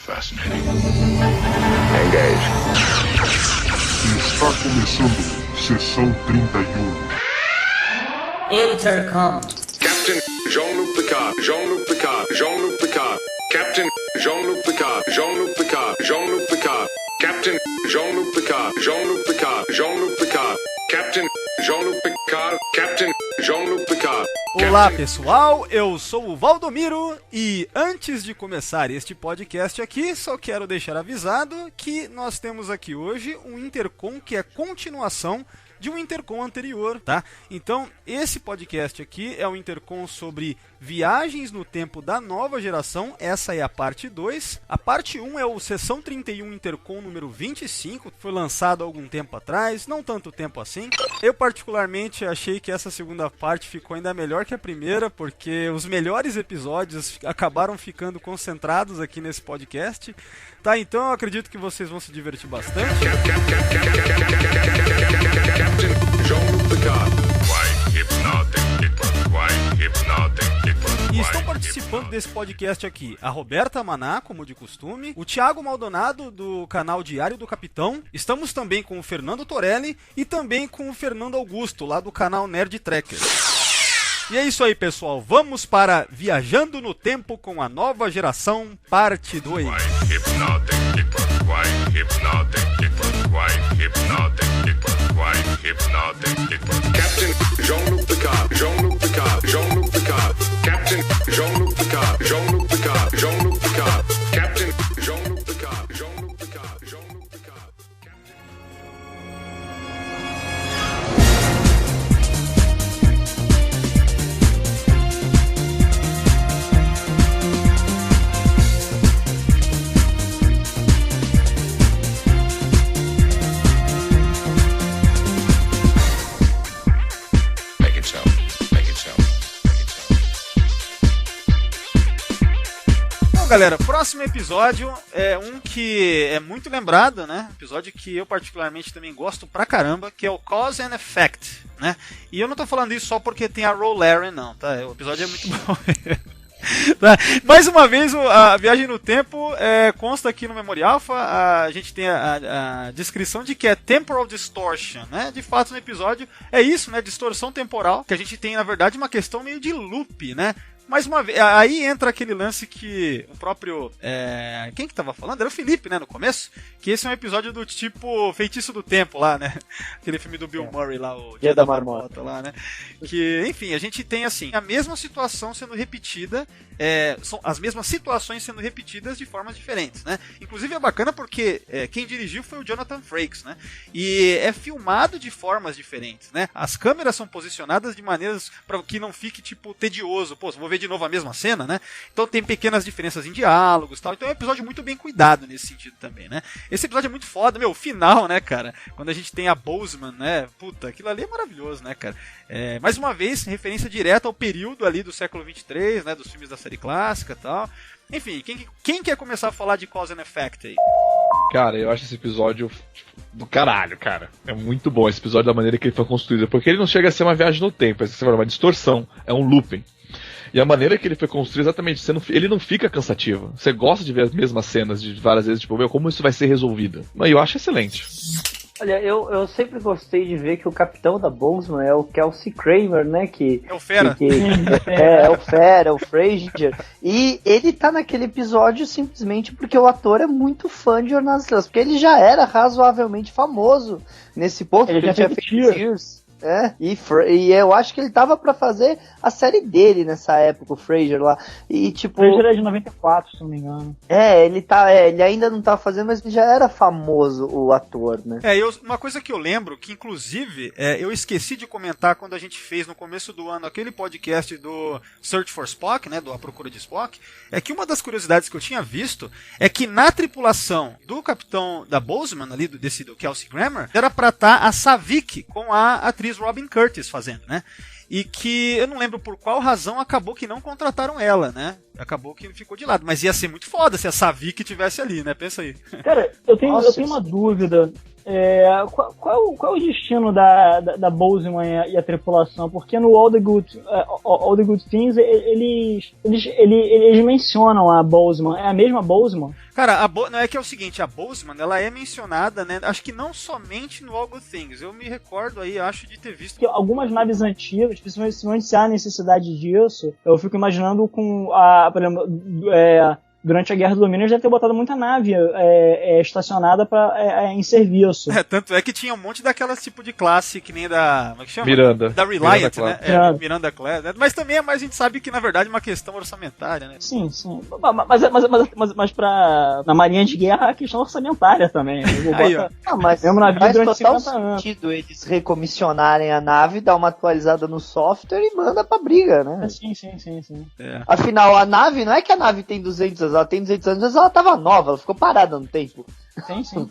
fascinating. Engage. Está começando Sessão 31. Intercom. Captain Jean-Luc Picard, Jean-Luc Picard, Jean-Luc Picard. Captain Jean-Luc Picard, Jean-Luc Picard, Jean-Luc Picard. Captain Jean-Luc Picard, Jean-Luc Picard, Jean-Luc Picard. Captain Jean-Luc Picard, Captain Jean-Luc Picard. Olá pessoal, eu sou o Valdomiro e antes de começar este podcast aqui, só quero deixar avisado que nós temos aqui hoje um Intercom que é continuação de um Intercom anterior, tá? Então, esse podcast aqui é um Intercom sobre viagens no tempo da nova geração, essa é a parte 2. A parte 1 é o Sessão 31 Intercom número 25, que foi lançado há algum tempo atrás, não tanto tempo assim. Eu particularmente achei que essa segunda parte ficou ainda melhor que a primeira, porque os melhores episódios acabaram ficando concentrados aqui nesse podcast. Tá, então eu acredito que vocês vão se divertir bastante. E estão participando desse podcast aqui a Roberta Maná, como de costume, o Thiago Maldonado, do canal Diário do Capitão. Estamos também com o Fernando Torelli e também com o Fernando Augusto, lá do canal Nerd Tracker. E é isso aí, pessoal. Vamos para Viajando no Tempo com a Nova Geração, parte 2. Captain Jean-Luc Picard, Jean-Luc Picard, Jean-Luc Picard. Captain Jean-Luc Picard, Jean-Luc Picard, Jean-Luc Picard. Captain Jean-Luc Picard, Jean-Luc Picard, Jean-Luc Picard. Galera, próximo episódio é um que é muito lembrado, né? Episódio que eu particularmente também gosto pra caramba, que é o Cause and Effect, né? E eu não tô falando isso só porque tem a Rolaren, não, tá? O episódio é muito bom. Tá. Mais uma vez, a viagem no tempo consta aqui no Memory Alpha. A gente tem a descrição de que é Temporal Distortion, né? De fato, no episódio é isso, né? Distorção temporal, que a gente tem, na verdade, uma questão meio de loop, né? Mais uma vez, aí entra aquele lance que o próprio... quem que tava falando? Era o Felipe, né, no começo? Que esse é um episódio do tipo Feitiço do Tempo lá, né? Aquele filme do Bill Murray lá, o Dia da Marmota lá, né? Que, enfim, a gente tem, assim, a mesma situação sendo repetida, são as mesmas situações sendo repetidas de formas diferentes, né? Inclusive é bacana porque quem dirigiu foi o Jonathan Frakes, né? E é filmado de formas diferentes, né? As câmeras são posicionadas de maneiras para que não fique, tipo, tedioso. Pô, vou ver de novo a mesma cena, né? Então tem pequenas diferenças em diálogos e tal. Então é um episódio muito bem cuidado nesse sentido também, né? Esse episódio é muito foda, meu, o final, né, cara? Quando a gente tem a Boseman, né? Puta, aquilo ali é maravilhoso, né, cara? Mais uma vez, referência direta ao período ali do século 23, né? Dos filmes da série clássica e tal. Enfim, quem quer começar a falar de Cause and Effect aí? Cara, eu acho esse episódio do caralho, cara. É muito bom esse episódio da maneira que ele foi construído. Porque ele não chega a ser uma viagem no tempo, é uma distorção, é um looping. E a maneira que ele foi construído, exatamente, ele não fica cansativo. Você gosta de ver as mesmas cenas de várias vezes, tipo, como isso vai ser resolvido. Mas eu acho excelente. Olha, eu sempre gostei de ver que o capitão da Boseman é o Kelsey Kramer, né? Que, é o Fera. É o Fera, é o Frasier. E ele tá naquele episódio simplesmente porque o ator é muito fã de Jornada das Estrelas. Porque ele já era razoavelmente famoso nesse ponto. Ele já tinha feito Cheers. E eu acho que ele tava pra fazer a série dele nessa época, o Frasier lá. E tipo. O Frasier é de 94, se não me engano. Ele ainda não tava fazendo, mas ele já era famoso, o ator, né? Uma coisa que eu lembro, que inclusive eu esqueci de comentar quando a gente fez no começo do ano aquele podcast do Search for Spock, né? Do A Procura de Spock, é que uma das curiosidades que eu tinha visto é que na tripulação do capitão da Boseman, ali do Kelsey Grammer, era pra estar a Savick com a atriz Robin Curtis fazendo, né? E que eu não lembro por qual razão acabou que não contrataram ela, né? Acabou que ficou de lado. Mas ia ser muito foda se a Savick tivesse ali, né? Pensa aí. Cara, eu tenho uma dúvida. Qual é o destino da Boseman e a tripulação? Porque no All the Good Things eles mencionam a Boseman. É a mesma Boseman? Cara, não é que é o seguinte, a Boseman, ela é mencionada, né? Acho que não somente no All Good Things. Eu me recordo aí, acho de ter visto. Que algumas naves antigas, principalmente se há necessidade disso, eu fico imaginando com a, por exemplo, durante a Guerra do Domínio, eles devem ter botado muita nave estacionada em serviço. Tanto é que tinha um monte daquelas tipo de classe que nem da... Como é que chama? Miranda. Da Reliant, Miranda né? Miranda Class. Né? Mas também a gente sabe que, na verdade, é uma questão orçamentária, né? Sim. Mas na Marinha de Guerra, a questão orçamentária também. Aí, ó. Mas mesmo na vida faz durante total 50 anos. sentido eles recomissionarem a nave, dar uma atualizada no software e manda pra briga, né? Sim. É. Afinal, a nave, não é que a nave tem 200 anos, ela tem 200 anos, mas ela tava nova, ela ficou parada no tempo. Sim.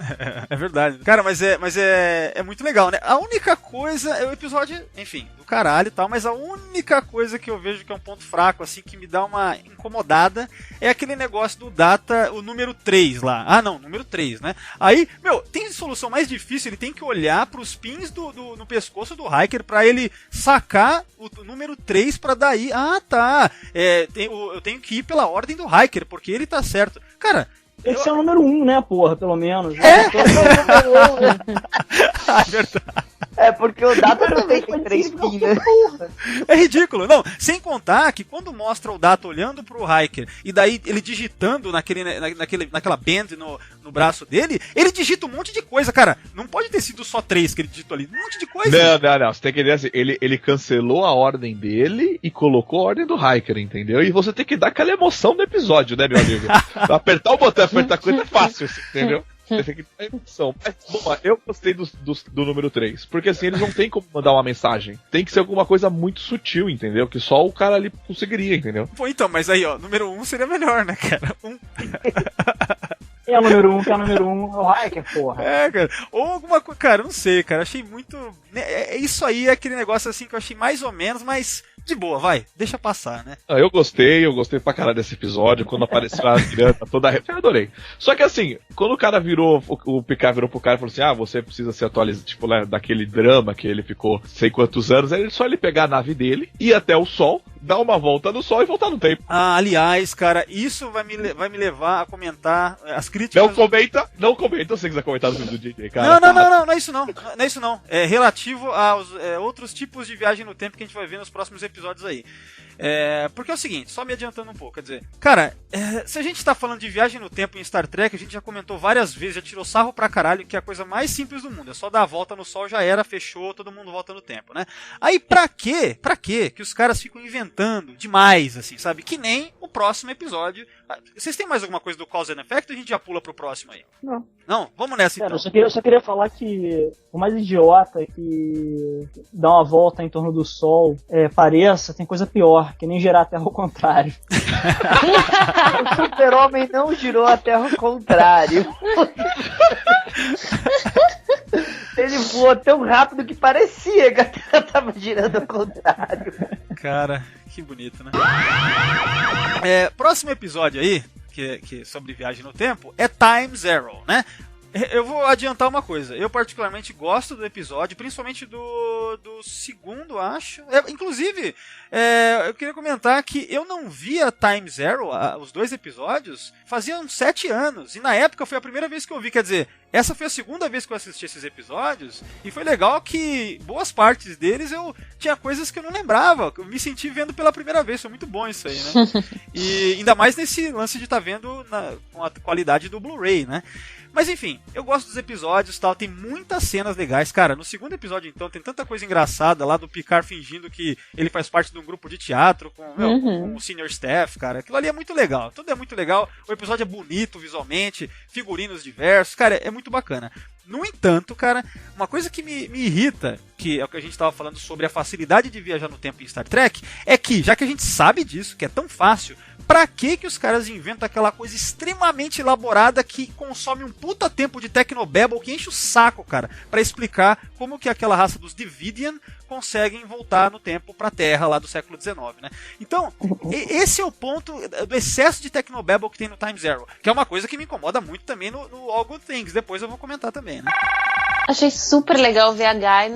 É verdade. Cara, mas é muito legal, né? A única coisa é o episódio, enfim, do caralho e tal, mas a única coisa que eu vejo que é um ponto fraco, assim, que me dá uma incomodada, é aquele negócio do Data, o número 3 lá. Ah, não, número 3, né? Aí, tem solução mais difícil, ele tem que olhar pros pins no pescoço do Hiker pra ele sacar o número 3 pra daí. Ah, tá. Eu tenho que ir pela ordem do Hiker, porque ele tá certo. Cara, esse é o número 1, né, porra, pelo menos. É verdade. É porque o Data também tem 3 pins, né? É ridículo. Não, sem contar que quando mostra o Data olhando pro Hiker e daí ele digitando naquela band no braço dele, ele digita um monte de coisa, cara. Não pode ter sido só 3 que ele digitou ali. Um monte de coisa. Não. Você tem que entender assim, ele cancelou a ordem dele e colocou a ordem do Hiker, entendeu? E você tem que dar aquela emoção do episódio, né, meu amigo? Apertar o botão, apertar coisa é fácil, assim, entendeu? Você tem que dar emoção. Mas, bom, eu gostei do número 3. Porque assim, eles não tem como mandar uma mensagem. Tem que ser alguma coisa muito sutil, entendeu? Que só o cara ali conseguiria, entendeu? Pô, então, mas aí, ó, número 1 seria melhor, né, cara? É o número 1, que é o número 1, é o Hiker, porra. Cara. Ou alguma coisa, cara, não sei, cara. Achei muito. Isso aí é aquele negócio assim que eu achei mais ou menos, mas de boa, vai, deixa passar, né? Eu gostei pra caralho desse episódio. Quando apareceu a Miranda toda eu adorei. Só que assim, quando o cara o Picard virou pro cara e falou assim: você precisa se atualizar, tipo, né, daquele drama que ele ficou sei quantos anos, é só ele pegar a nave dele, ir até o Sol, dar uma volta no Sol e voltar no tempo. Aliás, cara, isso vai me levar a comentar as críticas. Não comenta, se você quiser comentar do JJ, cara. Não é isso não. Não é isso não. É relativo aos outros tipos de viagem no tempo que a gente vai ver nos próximos episódios aí. Porque é o seguinte, só me adiantando um pouco, quer dizer, cara, se a gente tá falando de viagem no tempo em Star Trek, a gente já comentou várias vezes, já tirou sarro pra caralho, que é a coisa mais simples do mundo, é só dar a volta no Sol, já era, fechou, todo mundo volta no tempo, né? Aí pra quê que os caras ficam inventando demais, assim, sabe? Que nem o próximo episódio. Vocês têm mais alguma coisa do Cause and Effect ou a gente já pula pro próximo aí? Não? Vamos nessa então. Eu só queria falar que o mais idiota que dá uma volta em torno do Sol pareça, tem coisa pior, que nem girar a Terra ao contrário. O Super-Homem não girou a Terra ao contrário. Ele voou tão rápido que parecia que a Terra tava girando ao contrário. Cara, que bonito, né? Próximo episódio aí, que sobre viagem no tempo, é Time Zero, né? Eu vou adiantar uma coisa. Eu particularmente gosto do episódio, principalmente do segundo, acho. Inclusive, eu queria comentar que eu não via Time Zero, os 2 episódios, faziam 7 anos. E na época foi a primeira vez que eu vi. Quer dizer, essa foi a segunda vez que eu assisti esses episódios. E foi legal que boas partes deles eu tinha coisas que eu não lembrava. Eu me senti vendo pela primeira vez. Foi muito bom isso aí, né? E ainda mais nesse lance de estar vendo com a qualidade do Blu-ray, né? Mas enfim, eu gosto dos episódios e tal, tem muitas cenas legais. Cara, no segundo episódio então tem tanta coisa engraçada lá do Picard fingindo que ele faz parte de um grupo de teatro com o senior staff, cara. Aquilo ali é muito legal, tudo é muito legal. O episódio é bonito visualmente, figurinos diversos, cara, é muito bacana. No entanto, cara, uma coisa que me irrita, que é o que a gente estava falando sobre a facilidade de viajar no tempo em Star Trek, é que, já que a gente sabe disso, que é tão fácil, pra que os caras inventam aquela coisa extremamente elaborada que consome um puta tempo de Technobabble que enche o saco, cara, pra explicar como que aquela raça dos Devidian conseguem voltar no tempo pra Terra lá do século XIX, né? Então, esse é o ponto do excesso de Technobabble que tem no Time Zero, que é uma coisa que me incomoda muito também no All Good Things, depois eu vou comentar também, né? Achei super legal ver a Guy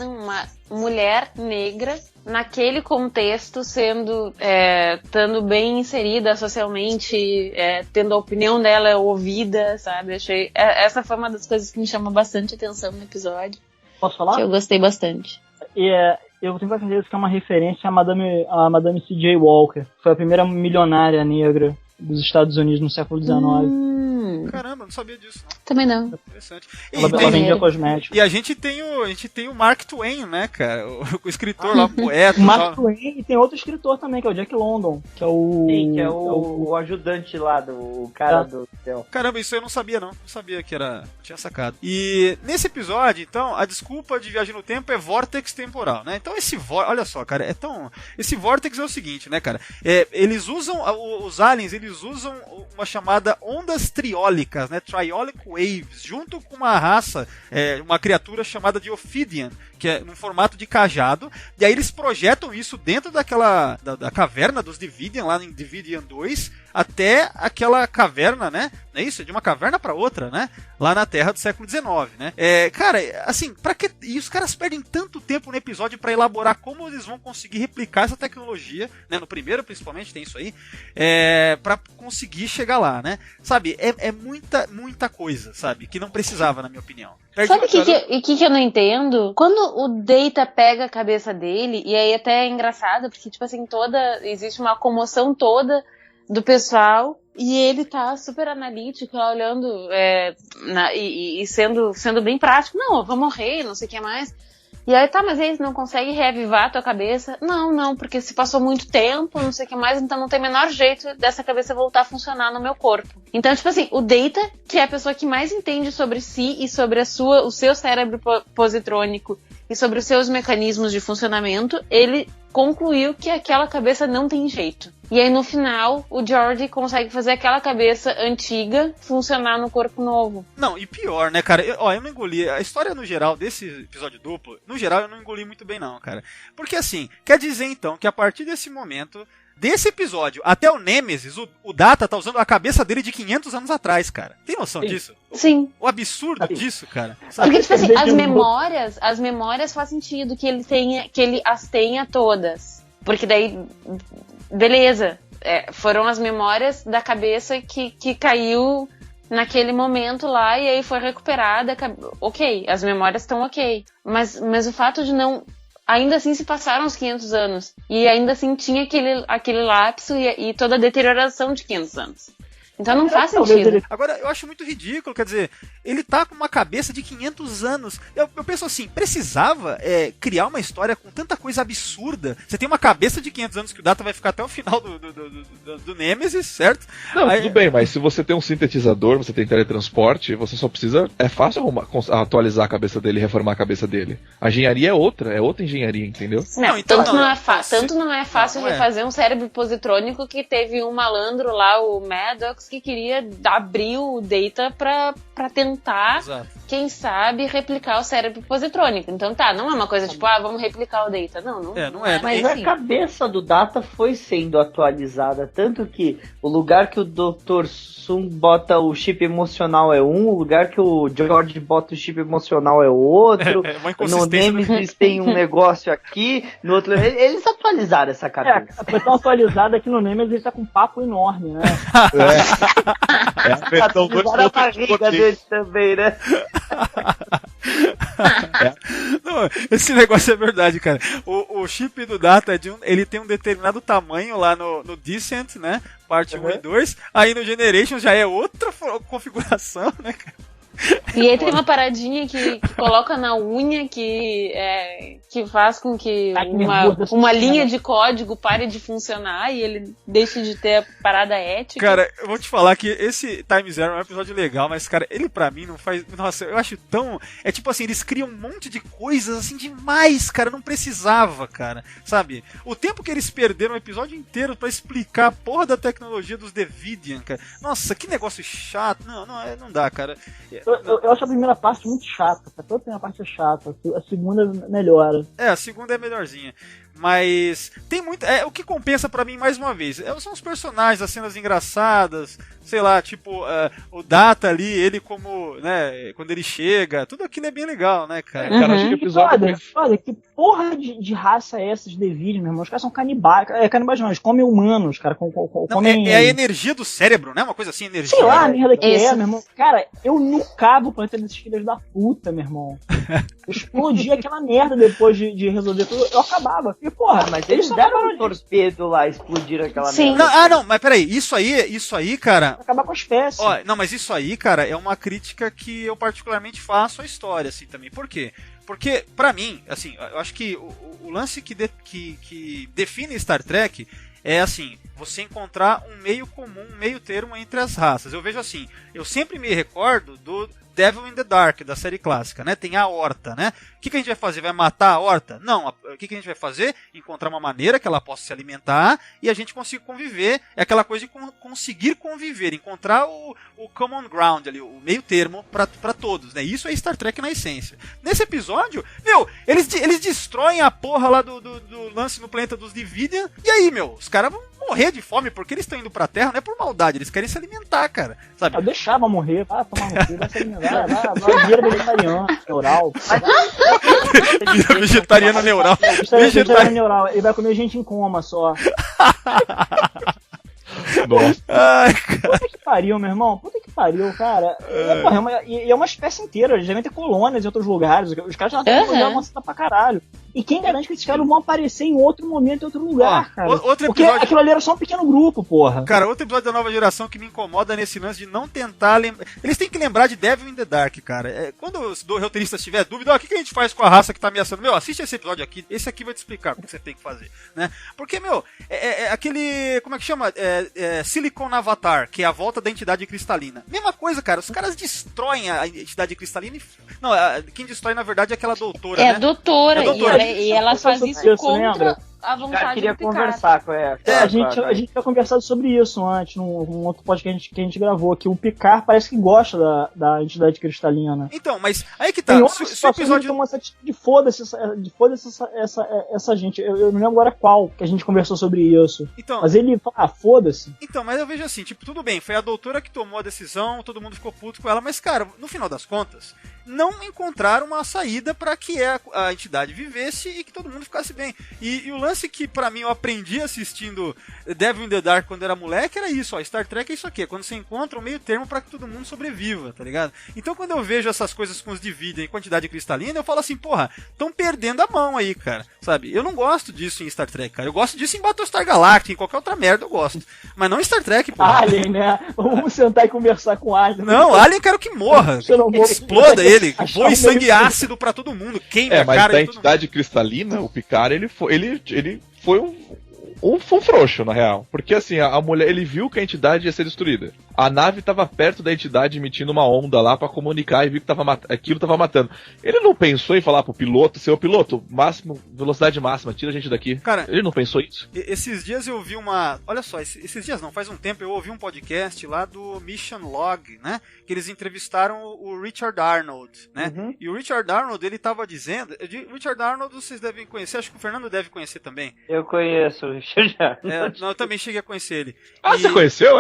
mulher negra naquele contexto, estando bem inserida socialmente, tendo a opinião dela ouvida, sabe? Achei essa foi uma das coisas que me chamou bastante atenção no episódio. Posso falar? Que eu gostei bastante. Eu tenho certeza que é uma referência a Madame C.J. Walker. Foi a primeira milionária negra dos Estados Unidos no século XIX. Caramba, não sabia disso, não. Também não. Interessante. Ela vendia cosméticos. E a gente tem o Mark Twain, né, cara? O escritor lá, o poeta. O Mark Twain, e tem outro escritor também, que é o Jack London. Que é o... Sim, que é o ajudante lá, do cara do céu. Caramba, isso eu não sabia, não. Não sabia que era... Tinha sacado. E nesse episódio, então, a desculpa de viagem no tempo é vórtex temporal, né? Então olha só, cara, esse vórtex é o seguinte, né, cara? Eles usam, os aliens, eles usam uma chamada ondas triólicas, né? Triolic Waves, junto com uma raça, uma criatura chamada de Ophidian, que é num formato de cajado, e aí eles projetam isso dentro da caverna dos Dividian, lá em Dividian 2, até aquela caverna, né? Não é isso? De uma caverna para outra, né? Lá na Terra do século XIX, né? Cara, assim, pra que... E os caras perdem tanto tempo no episódio para elaborar como eles vão conseguir replicar essa tecnologia, né? No primeiro, principalmente, tem isso aí, para conseguir chegar lá, né? Sabe? É muita coisa, sabe? Que não precisava, na minha opinião. Sabe o que eu não entendo? Quando o Data pega a cabeça dele, e aí até é engraçado, porque, tipo assim, existe uma comoção toda do pessoal, e ele tá super analítico, lá olhando e sendo bem prático. Não, eu vou morrer, não sei o que mais. E aí, tá, mas eles não conseguem reavivar a tua cabeça? Não, porque se passou muito tempo, não sei o que mais, então não tem o menor jeito dessa cabeça voltar a funcionar no meu corpo. Então, tipo assim, o Data, que é a pessoa que mais entende sobre si e sobre o seu cérebro positrônico e sobre os seus mecanismos de funcionamento, ele concluiu que aquela cabeça não tem jeito. E aí, no final, o Geordi consegue fazer aquela cabeça antiga funcionar no corpo novo. Não, e pior, né, cara? Eu não engoli. A história, no geral, desse episódio duplo, no geral, eu não engoli muito bem, não, cara. Porque, assim, quer dizer, então, que a partir desse momento, desse episódio até o Nemesis, o Data tá usando a cabeça dele de 500 anos atrás, cara. Tem noção disso? Sim. O absurdo disso, cara. Sabe? Porque, tipo assim, as memórias faz sentido que ele as tenha todas. Porque daí, beleza, foram as memórias da cabeça que caiu naquele momento lá e aí foi recuperada. Ok, as memórias estão ok. Mas o fato de não... Ainda assim se passaram os 500 anos. E ainda assim tinha aquele lapso e toda a deterioração de 500 anos. Então não faz sentido. Agora, eu acho muito ridículo, quer dizer, ele tá com uma cabeça de 500 anos. Eu penso assim, precisava criar uma história com tanta coisa absurda. Você tem uma cabeça de 500 anos que o Data vai ficar até o final do Nemesis, certo? Não, tudo bem, mas se você tem um sintetizador, você tem teletransporte, você só precisa... É fácil atualizar a cabeça dele e reformar a cabeça dele. A engenharia é outra engenharia, entendeu? Não, então tanto não é fácil refazer um cérebro positrônico que teve um malandro lá, o Maddox, que queria abrir o Data pra tentar, exato, quem sabe, replicar o cérebro positrônico. Então não é uma coisa tipo, vamos replicar o Data. Não é. Mas a cabeça do Data foi sendo atualizada, tanto que o lugar que o Dr. Sung bota o chip emocional é o lugar que o George bota o chip emocional é o outro. No Nemesis tem um negócio aqui, no outro... Eles atualizaram essa cabeça. Foi tão atualizada que no Nemesis ele tá com um papo enorme, né? A versão 2 a barriga dele também, né? Não, esse negócio é verdade, cara. O chip do Data, ele tem um determinado tamanho lá no Descent, né? Parte 1 e 2. Aí no Generations já é outra configuração, né, cara? E aí tem uma paradinha que coloca na unha que faz com que uma linha de código pare de funcionar e ele deixe de ter a parada ética. Cara, eu vou te falar que esse Time Zero é um episódio legal, mas, cara, ele pra mim não faz... Nossa, eu acho tão... É tipo assim, eles criam um monte de coisas assim demais, cara, não precisava, cara, sabe? O tempo que eles perderam o episódio inteiro pra explicar a porra da tecnologia dos Devidian, cara. Nossa, que negócio chato. Não dá, cara. Eu acho a primeira parte muito chata. Toda a primeira parte é chata. A segunda melhora. A segunda é melhorzinha. Mas tem muito. O que compensa pra mim, mais uma vez, são os personagens, as cenas engraçadas, sei lá, tipo, o Data ali, ele como, né, quando ele chega, tudo aquilo é bem legal, né, cara? Cara, acho que o episódio. Olha, que porra de raça é essa de Deviants, meu irmão? Os caras são canibais. Canibais não, eles comem humanos, cara. Comem... É a energia do cérebro, né? Uma coisa assim, energia. Sei lá, a merda que meu irmão. Cara, eu nucava o planeta desses filhos da puta, meu irmão. Eu explodia aquela merda depois de resolver tudo. Eu acabava. E, porra, mas eles deram um torpedo lá, explodiram aquela merda. Não, mas peraí, isso aí, cara... Acabar com a espécie. Não, mas isso aí, cara, é uma crítica que eu particularmente faço à história, assim, também. Por quê? Porque, pra mim, assim, eu acho que o lance que define Star Trek é, assim, você encontrar um meio comum, um meio termo entre as raças. Eu vejo assim, eu sempre me recordo do Devil in the Dark, da série clássica, né? Tem a Horta, né? O que a gente vai fazer? Vai matar a Horta? Não. O que a gente vai fazer? Encontrar uma maneira que ela possa se alimentar e a gente consiga conviver. É aquela coisa de conseguir conviver, encontrar o common ground ali, o meio termo pra todos, né? Isso é Star Trek na essência. Nesse episódio, eles destroem a porra lá do lance no planeta dos Deviants. E aí, os caras vão morrer de fome porque eles estão indo pra Terra, não é por maldade, eles querem se alimentar, cara. Sabe? Eu deixava morrer, vai tomar no cu, vai se alimentar, vai vira vegetariano, neural. Vira vegetariano neural. Vegetariano neural, ele vai comer gente em coma só. Nossa. Ai, cara. Puta que pariu, meu irmão. Puta que pariu, cara. É uma espécie inteira. Eles devem ter colônias em outros lugares. Os caras já estão avançando pra caralho. E quem garante que esses caras vão aparecer em outro momento, em outro lugar, cara? Porque aquilo ali era só um pequeno grupo, porra. Cara, outro episódio da Nova Geração que me incomoda nesse lance de não tentar lembrar. Eles têm que lembrar de Devil in the Dark, cara. Quando o roteirista tiver dúvida, o que a gente faz com a raça que tá ameaçando? Assiste esse episódio aqui. Esse aqui vai te explicar o que você tem que fazer, né? Porque, aquele... Como é que chama? Silicon Avatar, que é a volta da entidade cristalina. Mesma coisa, cara. Os caras destroem a entidade cristalina e... Não, quem destrói, na verdade, é aquela doutora, né? É a doutora. E ela faz isso contra a vontade do Picard. Queria conversar com ela. A gente tinha conversado sobre isso antes, num outro podcast que a gente gravou, que o Picard parece que gosta da entidade cristalina. Então, mas aí que tá. Tem se o episódio tomou essa atitude de foda-se essa gente. Eu não lembro agora qual que a gente conversou sobre isso. Então, mas ele fala, foda-se. Então, mas eu vejo assim, tipo, tudo bem, foi a doutora que tomou a decisão, todo mundo ficou puto com ela, mas, cara, no final das contas, não encontraram uma saída pra que a entidade vivesse e que todo mundo ficasse bem. E o lance que, pra mim, eu aprendi assistindo Devil in the Dark quando era moleque era isso, Star Trek é isso aqui, é quando você encontra um meio termo pra que todo mundo sobreviva, tá ligado? Então, quando eu vejo essas coisas com os Deviants em quantidade cristalina, eu falo assim, porra, tão perdendo a mão aí, cara, sabe? Eu não gosto disso em Star Trek, cara, eu gosto disso em Battlestar Galactica, em qualquer outra merda eu gosto, mas não em Star Trek, porra. Alien, né? Vamos sentar e conversar com Alien. Não, Alien quero que morra, exploda ele, voe sangue ácido pra todo mundo, queime a mas cara da de todo entidade cristalina, o Picard, ele foi um frouxo, na real. Porque assim, a mulher, ele viu que a entidade ia ser destruída. A nave tava perto da entidade emitindo uma onda lá pra comunicar e viu que aquilo tava matando. Ele não pensou em falar pro piloto, seu piloto, velocidade máxima, tira a gente daqui. Cara, ele não pensou isso? Esses dias eu vi olha só, esses dias não, faz um tempo eu ouvi um podcast lá do Mission Log, né? Que eles entrevistaram o Richard Arnold, né? Uhum. E o Richard Arnold, ele tava dizendo... Richard Arnold vocês devem conhecer, acho que o Fernando deve conhecer também. Eu conheço o Richard Arnold. Eu também cheguei a conhecer ele. Você conheceu,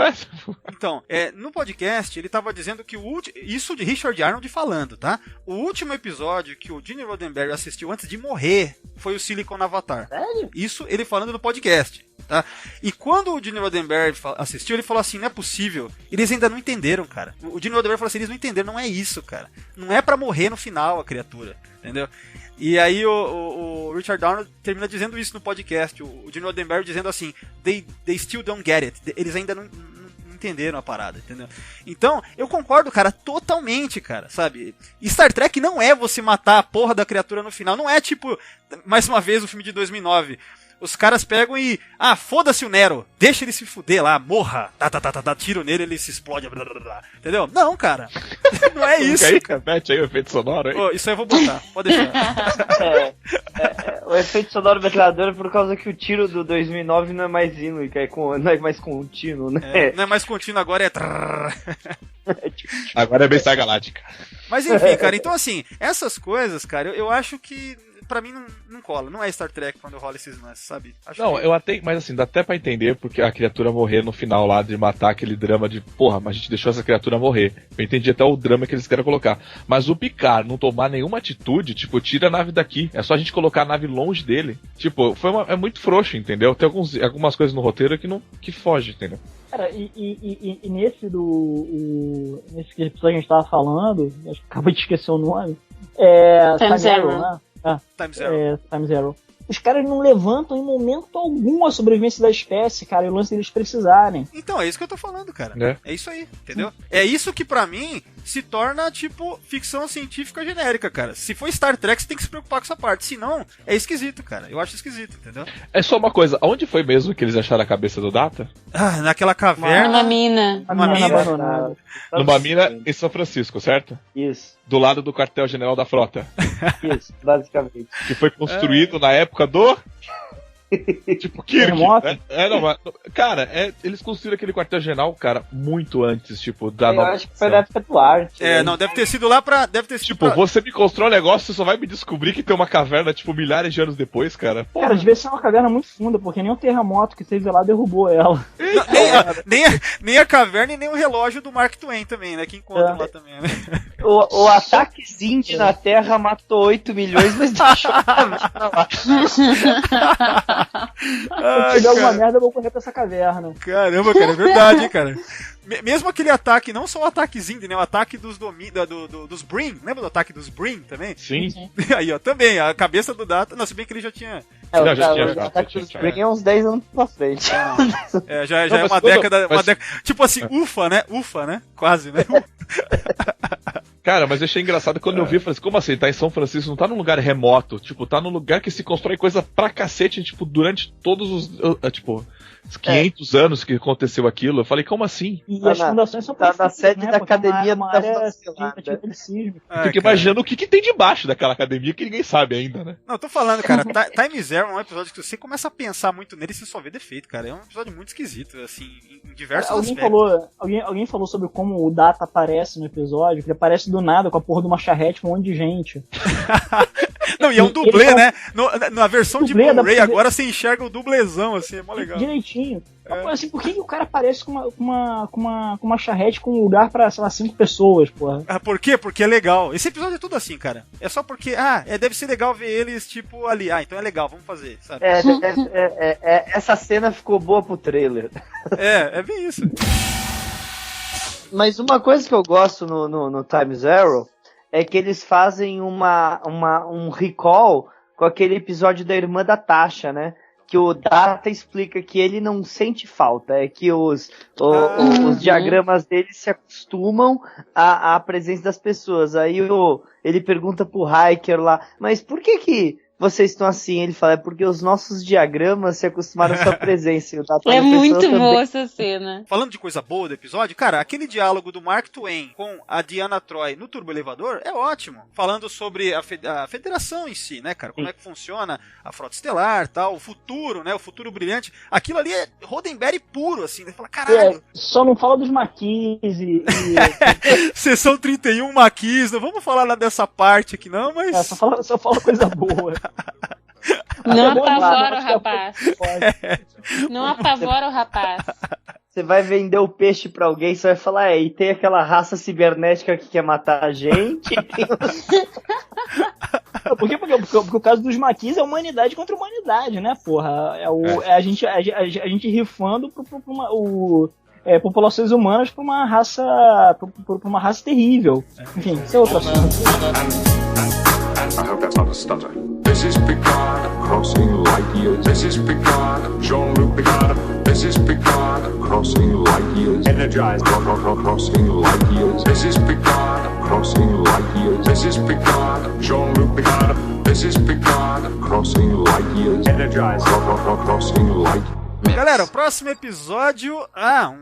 Então, no podcast, ele tava dizendo que isso de Richard Arnold falando, tá? O último episódio que o Gene Roddenberry assistiu antes de morrer foi o Silicon Avatar. Sério? Isso ele falando no podcast, tá? E quando o Gene Roddenberry assistiu, ele falou assim, não é possível. Eles ainda não entenderam, cara. O Gene Roddenberry falou assim, eles não entenderam, não é isso, cara. Não é pra morrer no final a criatura, entendeu? E aí o Richard Arnold termina dizendo isso no podcast, o Gene Roddenberry dizendo assim, they still don't get it. Eles ainda não entenderam a parada, entendeu? Então, eu concordo, cara, totalmente, cara, sabe? Star Trek não é você matar a porra da criatura no final, não é tipo, mais uma vez, o filme de 2009. Os caras pegam e... foda-se o Nero. Deixa ele se fuder lá. Morra. Tiro nele, ele se explode. Blá, blá, blá. Entendeu? Não, cara. Não é isso. Mete aí o efeito sonoro aí. Isso aí eu vou botar. Pode deixar. O efeito sonoro metralhadora é por causa que o tiro do 2009 não é mais hino, não é mais contínuo, né? Não é mais contínuo, agora é... Agora é Battlestar Galáctica. Mas enfim, cara. Então assim, essas coisas, cara, eu acho que... pra mim não cola. Não é Star Trek quando rola esses lances, sabe? Não, eu até... Mas assim, dá até pra entender porque a criatura morrer no final lá, de matar aquele drama de... Porra, mas a gente deixou essa criatura morrer. Eu entendi até o drama que eles querem colocar. Mas o Picard não tomar nenhuma atitude, tipo, tira a nave daqui. É só a gente colocar a nave longe dele. Tipo, é muito frouxo, entendeu? Tem algumas coisas no roteiro que foge, entendeu? Cara, e nesse nesse episódio que a gente tava falando, acho que acabei de esquecer o nome, Time Zero, né? Time Zero. Time Zero. Os caras não levantam em momento algum a sobrevivência da espécie, cara, e o lance deles precisarem. Então, é isso que eu tô falando, cara. É isso aí, entendeu? É isso que pra mim se torna, tipo, ficção científica genérica, cara. Se for Star Trek, você tem que se preocupar com essa parte. Se não, é esquisito, cara. Eu acho esquisito, entendeu? É só uma coisa, aonde foi mesmo que eles acharam a cabeça do Data? Ah, naquela caverna. Numa mina. Uma mina abandonada. Numa mina em São Francisco, certo? Isso, Do lado do quartel-general da frota. isso, basicamente. Que foi construído na época do... Tipo, Kirk. Terremoto? Cara, eles construíram aquele quartel-general, cara, muito antes, tipo, da Eu nova acho que foi da época do Arte. Não, deve ter sido lá pra... Tipo, você me constrói um negócio, você só vai me descobrir que tem uma caverna, tipo, milhares de anos depois, cara. Porra. Cara, devia ser uma caverna muito funda, porque nem o terremoto que teve lá derrubou ela. Nem a caverna e nem o relógio do Mark Twain também, né? Que encontra lá também, né? O ataque Zindi na Terra matou 8 milhões, mas deixou a caverna lá. Se tiver alguma merda, eu vou correr pra essa caverna. Caramba, cara, é verdade, hein, cara. Mesmo aquele ataque, não só o ataque Zindi, né? O ataque dos Brin. Lembra do ataque dos Brin também? Sim. Aí, ó, também, a cabeça do Data... Não, se bem que ele já tinha... O ataque dos Brin é uns 10 anos pra frente. Já é uma década... Tipo assim, ufa, né? Quase, né? Cara, mas eu achei engraçado quando eu vi, eu falei assim, como assim? Tá em São Francisco, não tá num lugar remoto, tipo, tá num lugar que se constrói coisa pra cacete, tipo, durante todos os, tipo, os 500 anos que aconteceu aquilo. Eu falei, como assim? E as fundações são tá na sede da porque academia uma da área Francelada. tipo de sísmico. Eu fico imaginando o que tem debaixo daquela academia que ninguém sabe ainda, né? Não, eu tô falando, cara, Time Zero é um episódio que você começa a pensar muito nele e você só vê defeito, cara. É um episódio muito esquisito, assim, em diversos aspectos. Alguém falou sobre como o Data aparece no episódio, que ele aparece do nada com a porra de uma charrete com um monte de gente. Não, e é um dublê, né? Na versão de Blu-ray agora você enxerga o dublezão, assim, é mó legal. Direitinho. Assim, por que o cara aparece com uma charrete com um lugar pra, sei lá, 5 pessoas, porra? Por quê? Porque é legal. Esse episódio é tudo assim, cara. É só porque, deve ser legal ver eles, tipo, ali. Então é legal, vamos fazer, sabe? Essa cena ficou boa pro trailer. É bem isso. Mas uma coisa que eu gosto no Time Zero é que eles fazem um recall com aquele episódio da irmã da Tasha, né? Que o Data explica que ele não sente falta, é que os diagramas dele se acostumam à presença das pessoas. Aí ele pergunta pro Hiker lá, mas por que vocês estão assim? Ele fala, é porque os nossos diagramas se acostumaram à sua presença. É muito boa essa cena. Falando de coisa boa do episódio, cara, aquele diálogo do Mark Twain com a Diana Troy no Turbo Elevador é ótimo. Falando sobre a federação em si, né, cara? Como é que funciona a frota estelar, tal, o futuro, né? O futuro brilhante. Aquilo ali é Roddenberry puro, assim. Ele fala, caralho. Só não fala dos maquis e... Sessão 31 maquis, não vamos falar nada dessa parte aqui não, mas... Só fala coisa boa. Não apavora o rapaz. Não apavora o rapaz. Você vai vender o peixe pra alguém, você vai falar, e tem aquela raça cibernética que quer matar a gente. Porque o caso dos maquis é humanidade contra humanidade, né, porra? É a gente rifando populações humanas pra uma raça terrível. Enfim, isso é outra assunto. I hope that's not a stutter. This is Picard, crossing light years. This is Picard, Jean-Luc Picard. This is Picard, crossing light years. Energized, crossing light years. This is Picard, crossing light years. This is Picard, Jean-Luc Picard. This is Picard, crossing light years. Energized, crossing light years. Galera, o próximo episódio,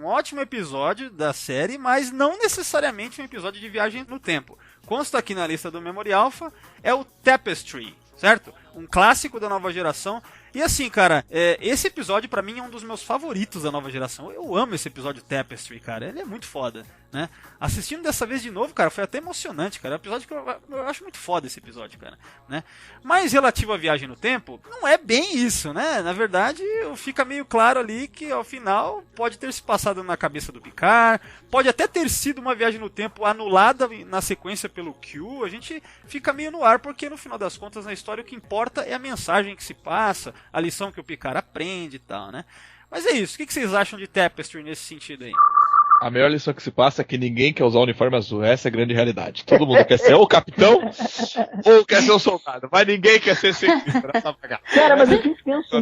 um ótimo episódio da série, mas não necessariamente um episódio de viagem no tempo. Consta aqui na lista do Memory Alpha, é o Tapestry, certo? Um clássico da nova geração. E assim, cara, esse episódio pra mim é um dos meus favoritos da nova geração. Eu amo esse episódio Tapestry, cara. Ele é muito foda. né? Assistindo dessa vez de novo, cara, foi até emocionante, cara. É um episódio que eu acho muito foda esse episódio, cara, né? Mas relativo à viagem no tempo, não é bem isso, né? Na verdade, fica meio claro ali que ao final pode ter se passado na cabeça do Picard, pode até ter sido uma viagem no tempo anulada na sequência pelo Q. A gente fica meio no ar, porque no final das contas na história o que importa é a mensagem que se passa, a lição que o Picard aprende e tal, né? Mas é isso, o que vocês acham de Tapestry nesse sentido aí? A melhor lição que se passa é que ninguém quer usar o uniforme azul. Essa é a grande realidade. Todo mundo quer ser ou o capitão ou quer ser o soldado. Mas ninguém quer ser cientista. Cara, mas eu sempre penso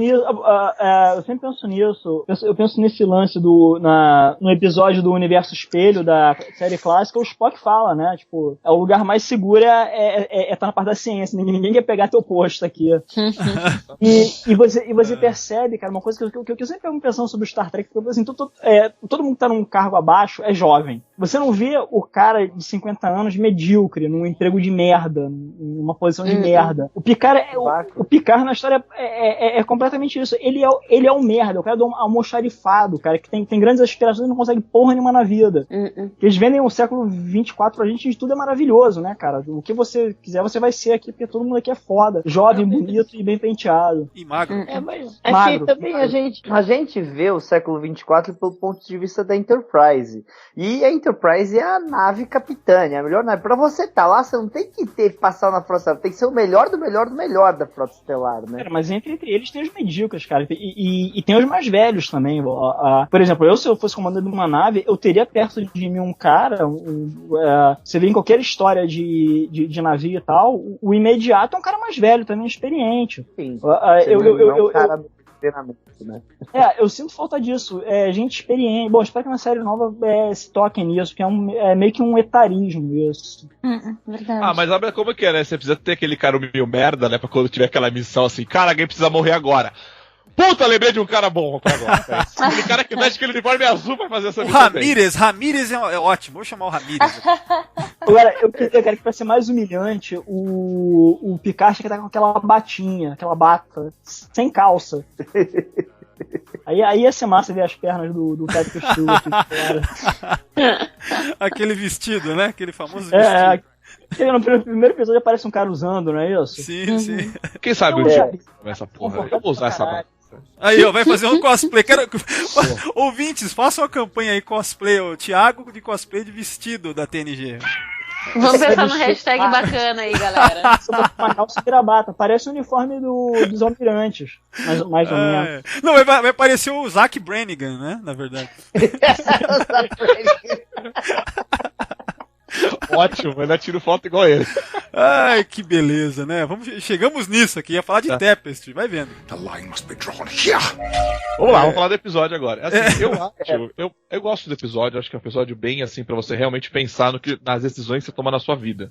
nisso. Eu penso nesse lance no episódio do Universo Espelho da série clássica, o Spock fala, né? Tipo, o lugar mais seguro é estar na parte da ciência. Ninguém quer pegar teu posto aqui. e você percebe, cara, uma coisa que eu sempre fico pensando sobre o Star Trek, porque assim, todo mundo que tá num cargo abaixo é jovem. Você não vê o cara de 50 anos medíocre, num emprego de merda, numa posição de merda. O Picard na história é completamente isso. Ele é um merda, o cara é um almoxarifado, cara, que tem grandes aspirações e não consegue porra nenhuma na vida. Eles vendem o século 24 pra gente, tudo é maravilhoso, né, cara? O que você quiser, você vai ser aqui, porque todo mundo aqui é foda. Jovem, bonito e bem penteado. E magro. Mas magro, também a gente vê o século 24 pelo ponto de vista da Enterprise. E a Enterprise é a nave capitã, é a melhor nave. Pra você estar lá, você não tem que passar na frota estelar, tem que ser o melhor do melhor do melhor da frota estelar, né? Cara, mas entre eles tem os medíocres, cara. E tem os mais velhos também. Por exemplo, se eu fosse comandante de uma nave, eu teria perto de mim um cara. Você vê em qualquer história de navio e tal, o imediato é um cara mais velho, também experiente. Sim. Né? Eu sinto falta disso. Gente experiente. Bom, espero que na série nova se toquem nisso, que é meio que um etarismo isso. Verdade. Mas sabe como que é, né? Você precisa ter aquele cara meio merda, né? Pra quando tiver aquela missão assim, cara, alguém precisa morrer agora. Puta, lembrei de um cara bom pra agora. Aquele cara que veste aquele uniforme azul pra fazer essa missão. Ramírez é ótimo, vou chamar o Ramírez. Agora, eu quero que pra ser mais humilhante, o Picard tinha que estar com aquela batinha, aquela bata, sem calça. Aí ia ser massa ver as pernas do Patrick Stewart. Aquele vestido, né? Aquele famoso vestido. No primeiro episódio aparece um cara usando, não é isso? Sim. Quem sabe um dia essa porra? Eu vou usar essa bata. Aí, vai fazer um cosplay. Ouvintes, façam uma campanha aí, cosplay. O Thiago de cosplay de vestido da TNG. Vamos pensar no hashtag bacana aí, galera. Uma calça gravata. Parece o uniforme dos almirantes. Mais ou menos. Não, vai parecer o Zack Brannigan, né? Na verdade. Ótimo, ainda tiro foto igual ele. Ai, que beleza, né? Chegamos nisso aqui, ia falar de Tapestry, vai vendo. The line must be drawn here. Vamos lá, vamos falar do episódio agora. Assim, eu gosto do episódio, acho que é um episódio bem assim pra você realmente pensar nas decisões que você toma na sua vida.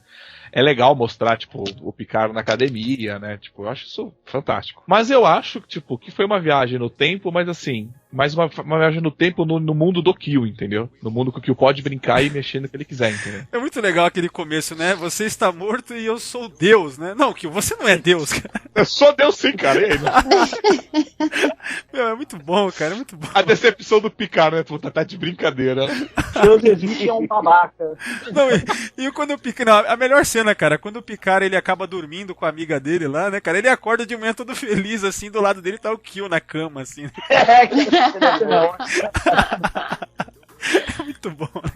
É legal mostrar, tipo, o Picard na academia, né? Tipo, eu acho isso fantástico. Mas eu acho, tipo, que foi uma viagem no tempo, mas assim, mais uma viagem no tempo no mundo do Q, entendeu? No mundo que o Q pode brincar e mexer no que ele quiser, entendeu? É muito legal aquele começo, né? Você está morto e eu sou Deus, né? Não, Q, você não é Deus, cara. Eu sou Deus sim, cara. E aí, Meu, é muito bom, cara, é muito bom. A decepção do Picard, né? Puta, tá de brincadeira. Joseph é um babaca. Não, e quando o Picard... Não, a melhor cena, cara, quando o Picard ele acaba dormindo com a amiga dele lá, né, cara? Ele acorda de manhã todo feliz, assim, do lado dele tá o Q na cama, assim. É muito bom, né?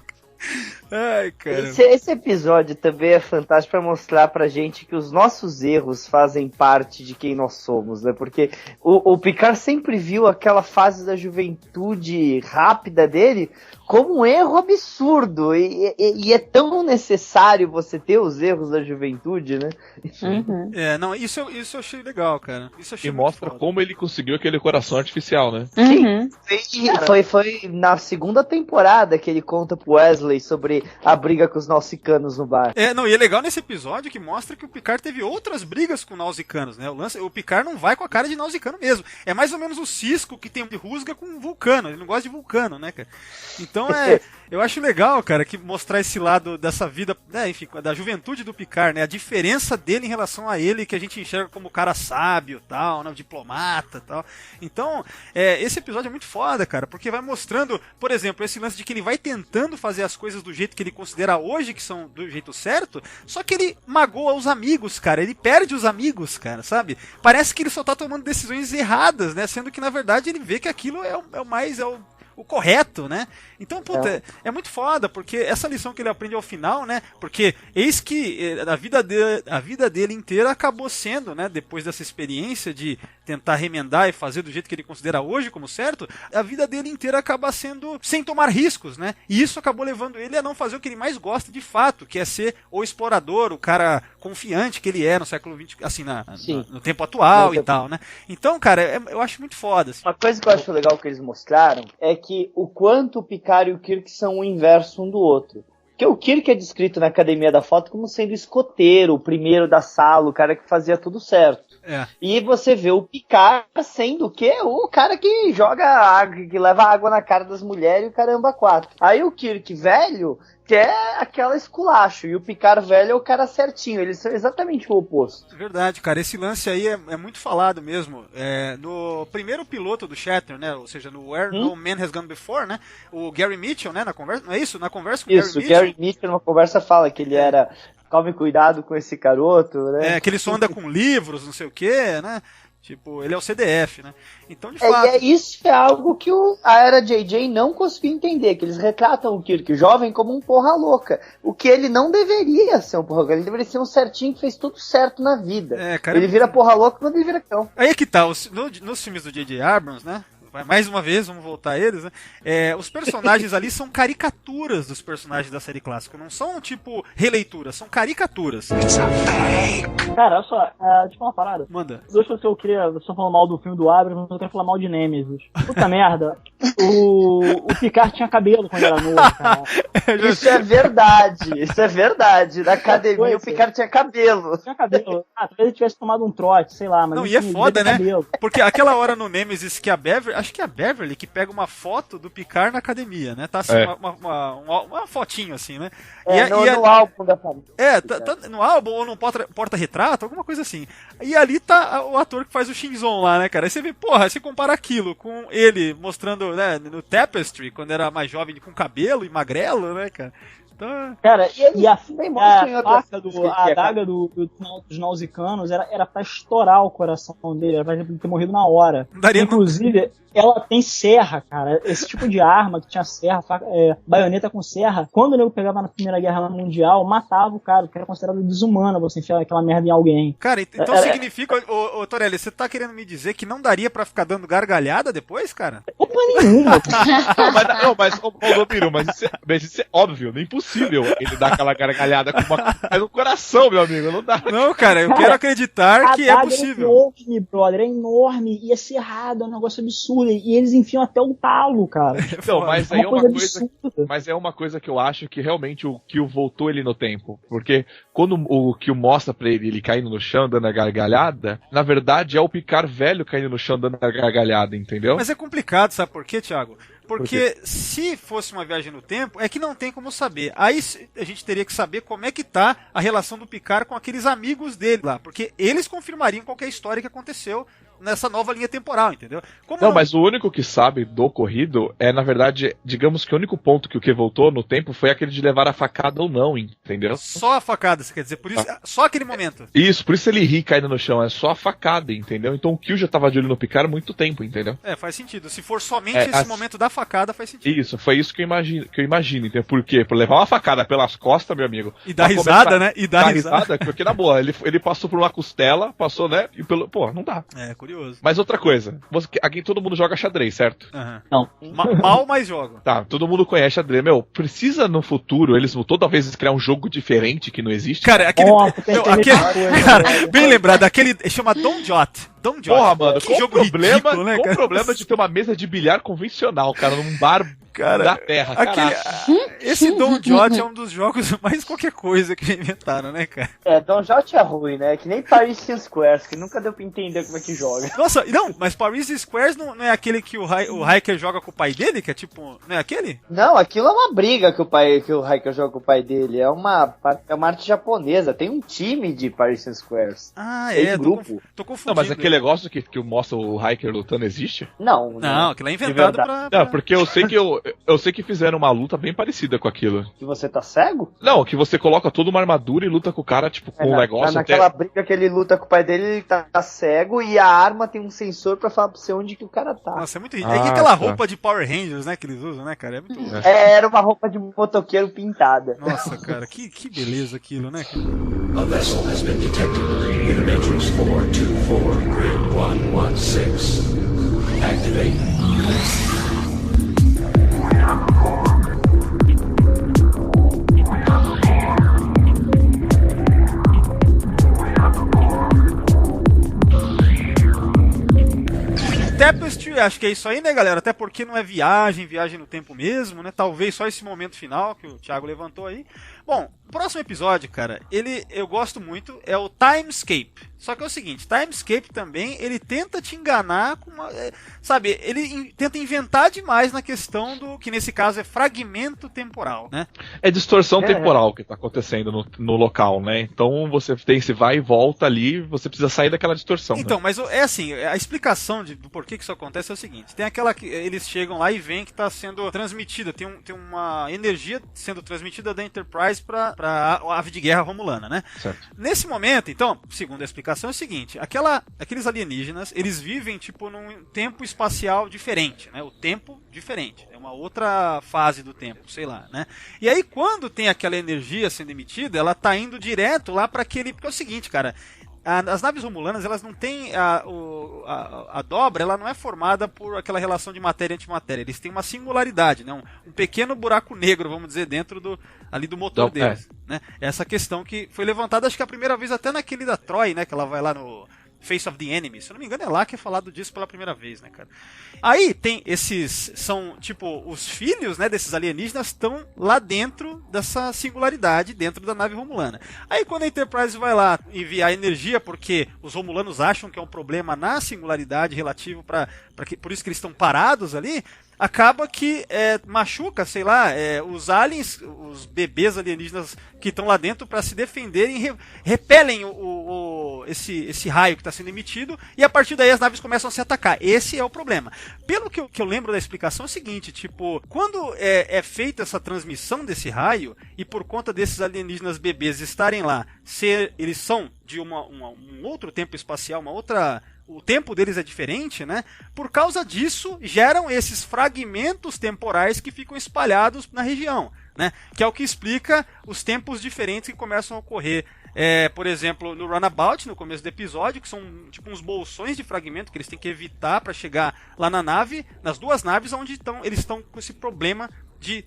Ai, cara. Esse episódio também é fantástico pra mostrar pra gente que os nossos erros fazem parte de quem nós somos, né? Porque o Picard sempre viu aquela fase da juventude rápida dele como um erro absurdo. E é tão necessário você ter os erros da juventude, né? Uhum. Não, isso eu achei legal, cara. Isso eu achei e mostra foda. como ele conseguiu aquele coração artificial, né? Uhum. Foi na segunda temporada que ele conta pro Wesley sobre teve a briga com os nausicanos no bar. Não, e é legal nesse episódio que mostra que o Picard teve outras brigas com nausicanos, né? O Picard não vai com a cara de nausicano mesmo. É mais ou menos o Cisco que tem rusga com vulcano. Ele não gosta de vulcano, né, cara? Então eu acho legal, cara, que mostrar esse lado dessa vida, né, enfim, da juventude do Picard, né? A diferença dele em relação a ele, que a gente enxerga como cara sábio, tal, né? Diplomata, tal. Então, esse episódio é muito foda, cara, porque vai mostrando, por exemplo, esse lance de que ele vai tentando fazer as coisas do jeito que ele considera hoje que são do jeito certo, só que ele magoa os amigos, cara, ele perde os amigos, cara, sabe? Parece que ele só tá tomando decisões erradas, né? Sendo que, na verdade, ele vê que aquilo é o correto, né? Então, puta, é muito foda, porque essa lição que ele aprende ao final, né? Porque eis que a vida dele inteira acabou sendo, né? Depois dessa experiência de tentar remendar e fazer do jeito que ele considera hoje como certo, a vida dele inteira acaba sendo sem tomar riscos, né? E isso acabou levando ele a não fazer o que ele mais gosta de fato, que é ser o explorador, o cara confiante que ele é no século XX, assim, no tempo atual e tal, né? Então, cara, eu acho muito foda. Assim. Uma coisa que eu acho legal que eles mostraram é que o quanto o Picard e o Kirk são o inverso um do outro. Porque o Kirk é descrito na Academia da Foto como sendo escoteiro, o primeiro da sala, o cara que fazia tudo certo. E você vê o Picard sendo o quê? O cara que joga água, que leva água na cara das mulheres e o caramba 4. Aí o Kirk velho quer aquela esculacho, e o Picard velho é o cara certinho, eles são exatamente o oposto. Verdade, cara, esse lance aí é muito falado mesmo. No primeiro piloto do Shatner, né, ou seja, no Where No Man Has Gone Before, né, o Gary Mitchell, né, na conversa, não é isso? Na conversa com o Gary Mitchell numa conversa fala que ele era... Tome cuidado com esse garoto, né? Que ele só anda com livros, não sei o quê, né? Tipo, ele é o CDF, né? Então, de fato... Isso é algo que a era JJ não conseguiu entender, que eles retratam o Kirk jovem como um porra louca. O que ele não deveria ser um porra louca, ele deveria ser um certinho que fez tudo certo na vida. Cara, ele vira porra louca quando ele vira cão. Aí é que tá, nos filmes do J.J. Abrams, né? Mais uma vez, vamos voltar a eles, né? Os personagens ali são caricaturas dos personagens da série clássica. Não são, tipo, releituras, são caricaturas. Cara, olha só, tipo uma parada. Manda. Duas coisas que eu queria... Você falando mal do filme do Abrams, eu quero falar mal de Nemesis. Puta merda. O Picard tinha cabelo quando era novo, cara. Isso é verdade. Na academia o Picard tinha cabelo. Talvez ele tivesse tomado um trote, sei lá. Mas não, e é foda, né? Cabelo. Porque aquela hora no Nemesis que a Beverly... Acho que é a Beverly que pega uma foto do Picard na academia, né? Tá assim, uma fotinho assim, né? No álbum da família. Tá no álbum ou no porta-retrato, alguma coisa assim. E ali tá o ator que faz o Shinzon lá, né, cara? Aí você vê, porra, você compara aquilo com ele mostrando, né, no Tapestry, quando era mais jovem, com cabelo e magrelo, né, cara? Então... Cara, e a faca a adaga dos nausicanos era pra estourar o coração dele, era pra ele ter morrido na hora. Inclusive, ela tem serra, cara. Esse tipo de arma que tinha serra, baioneta com serra, quando o nego pegava na Primeira Guerra Mundial, matava o cara, que era considerado desumano você enfiar aquela merda em alguém. Cara, então significa, ô Torelli, você tá querendo me dizer que não daria pra ficar dando gargalhada depois, cara? Opa, nenhuma. mas isso é óbvio, não é impossível ele dar aquela gargalhada com no coração, meu amigo, não dá. Não, cara, eu quero acreditar que é possível. É enorme, brother, é enorme, e é cerrado, é um negócio absurdo. E eles enfiam até o talo, cara. Então, mas aí é uma coisa que eu acho que realmente o Q voltou ele no tempo. Porque quando o Q mostra pra ele caindo no chão, dando a gargalhada, na verdade é o Picard velho caindo no chão, dando a gargalhada, entendeu? Mas é complicado, sabe por quê, Thiago? Porque se fosse uma viagem no tempo, é que não tem como saber. Aí a gente teria que saber como é que tá a relação do Picard com aqueles amigos dele lá. Porque eles confirmariam qualquer história que aconteceu nessa nova linha temporal, entendeu? Mas o único que sabe do ocorrido é, na verdade, digamos que o único ponto que o que voltou no tempo foi aquele de levar a facada ou não, entendeu? Só a facada, você quer dizer? Por isso, só aquele momento. Isso, por isso ele ri caindo no chão, é só a facada, entendeu? Então o Q já tava de olho no Picard há muito tempo, entendeu? Faz sentido. Se for somente esse momento da facada, faz sentido. Isso, foi isso que eu imagino, entendeu? Por quê? Por levar uma facada pelas costas, meu amigo. E dar risada, né? E dar risada. Porque, na boa, ele passou por uma costela, passou, né? E pô, não dá. Curioso. Mas outra coisa, aqui todo mundo joga xadrez, certo? Não. Mal, mas joga. Tá, todo mundo conhece xadrez. Precisa no futuro eles toda vez criar um jogo diferente que não existe? Cara, cara, bem lembrado, aquele chama Don Jot. Tão idiota. Porra, mano, Que qual jogo o problema, ridículo, né, qual o cara? problema de ter uma mesa de bilhar convencional, cara, num bar da terra, Aquele, caralho. esse Don Jot é um dos jogos mais qualquer coisa que já inventaram, né, cara? Don Jot é ruim, né? Que nem Parisian Squares, que nunca deu pra entender como é que joga. Nossa, não, mas Parisian Squares não é aquele que o Hiker joga com o pai dele? Que é tipo, não é aquele? Não, aquilo é uma briga que o Hiker joga com o pai dele. É uma arte japonesa. Tem um time de Parisian Squares. Ah, Tem é, grupo. tô Não, confundindo. mas aquele negócio que mostra o Hiker lutando existe? Não, Não, aquilo é inventado pra... Não, porque eu sei que fizeram uma luta bem parecida com aquilo. Que você tá cego? Não, que você coloca toda uma armadura e luta com o cara, tipo, com um negócio Naquela até... briga que ele luta com o pai dele, ele tá cego e a arma tem um sensor pra falar pra você onde que o cara tá. Nossa, é muito ridículo. É que aquela tá. roupa de Power Rangers, né, que eles usam, né, cara? É muito... Era uma roupa de motoqueiro pintada. Nossa, cara, que beleza aquilo, né, cara? A vessel has been detected. Unimatrix 424, grid 116. Activate. Tapestry, acho que é isso aí, né, galera? Até porque não é viagem no tempo mesmo, né? Talvez só esse momento final que o Thiago levantou aí. Bom, o próximo episódio, cara, eu gosto muito, é o Timescape. Só que é o seguinte, Timescape também, ele tenta te enganar com uma... sabe, ele tenta inventar demais na questão do, que nesse caso é fragmento temporal, né? É distorção temporal que tá acontecendo no local, né? Então você tem esse vai e volta ali, você precisa sair daquela distorção. Então, né? mas é assim, a explicação do porquê que isso acontece é o seguinte, tem aquela que eles chegam lá e veem que está sendo transmitida, tem uma energia sendo transmitida da Enterprise para a ave de guerra romulana, né? Certo. Nesse momento, então, segundo a explicação, é o seguinte, aqueles alienígenas, eles vivem tipo num tempo espacial diferente, né? O tempo diferente, é uma outra fase do tempo, sei lá, né? E aí quando tem aquela energia sendo emitida, ela tá indo direto lá para aquele, porque é o seguinte, cara, as naves romulanas, elas não têm a dobra, ela não é formada por aquela relação de matéria e antimatéria. Eles têm uma singularidade, né? Um pequeno buraco negro, vamos dizer, dentro do motor deles. Né? Essa questão que foi levantada, acho que a primeira vez até naquele da Troy, né? Que ela vai lá no Face of the Enemy. Se eu não me engano, é lá que é falado disso pela primeira vez, né, cara? Aí tem são tipo, os filhos, né, desses alienígenas estão lá dentro dessa singularidade, dentro da nave romulana. Aí quando a Enterprise vai lá enviar energia, porque os romulanos acham que é um problema na singularidade relativo por isso que eles estão parados ali, acaba que machuca, sei lá, os aliens, os bebês alienígenas que estão lá dentro para se defenderem, repelem esse raio que está sendo emitido e a partir daí as naves começam a se atacar. Esse é o problema. Pelo que eu lembro da explicação é o seguinte, tipo, quando é feita essa transmissão desse raio e por conta desses alienígenas bebês estarem lá, eles são de um outro tempo espacial, o tempo deles é diferente, né? Por causa disso, geram esses fragmentos temporais que ficam espalhados na região, né? Que é o que explica os tempos diferentes que começam a ocorrer. Por exemplo, no Runabout, no começo do episódio, que são tipo uns bolsões de fragmento que eles têm que evitar para chegar lá na nave, nas duas naves onde eles estão com esse problema de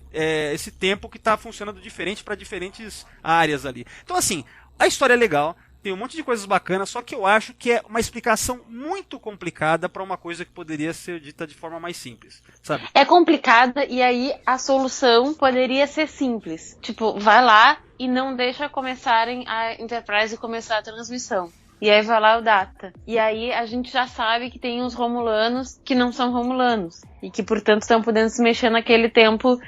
esse tempo que está funcionando diferente para diferentes áreas ali. Então, assim, a história é legal. Tem um monte de coisas bacanas, só que eu acho que é uma explicação muito complicada para uma coisa que poderia ser dita de forma mais simples, sabe? É complicada e aí a solução poderia ser simples. Tipo, vai lá e não deixa começarem a Enterprise começar a transmissão. E aí vai lá o Data. E aí a gente já sabe que tem uns romulanos que não são romulanos. E que, portanto, estão podendo se mexer naquele tempo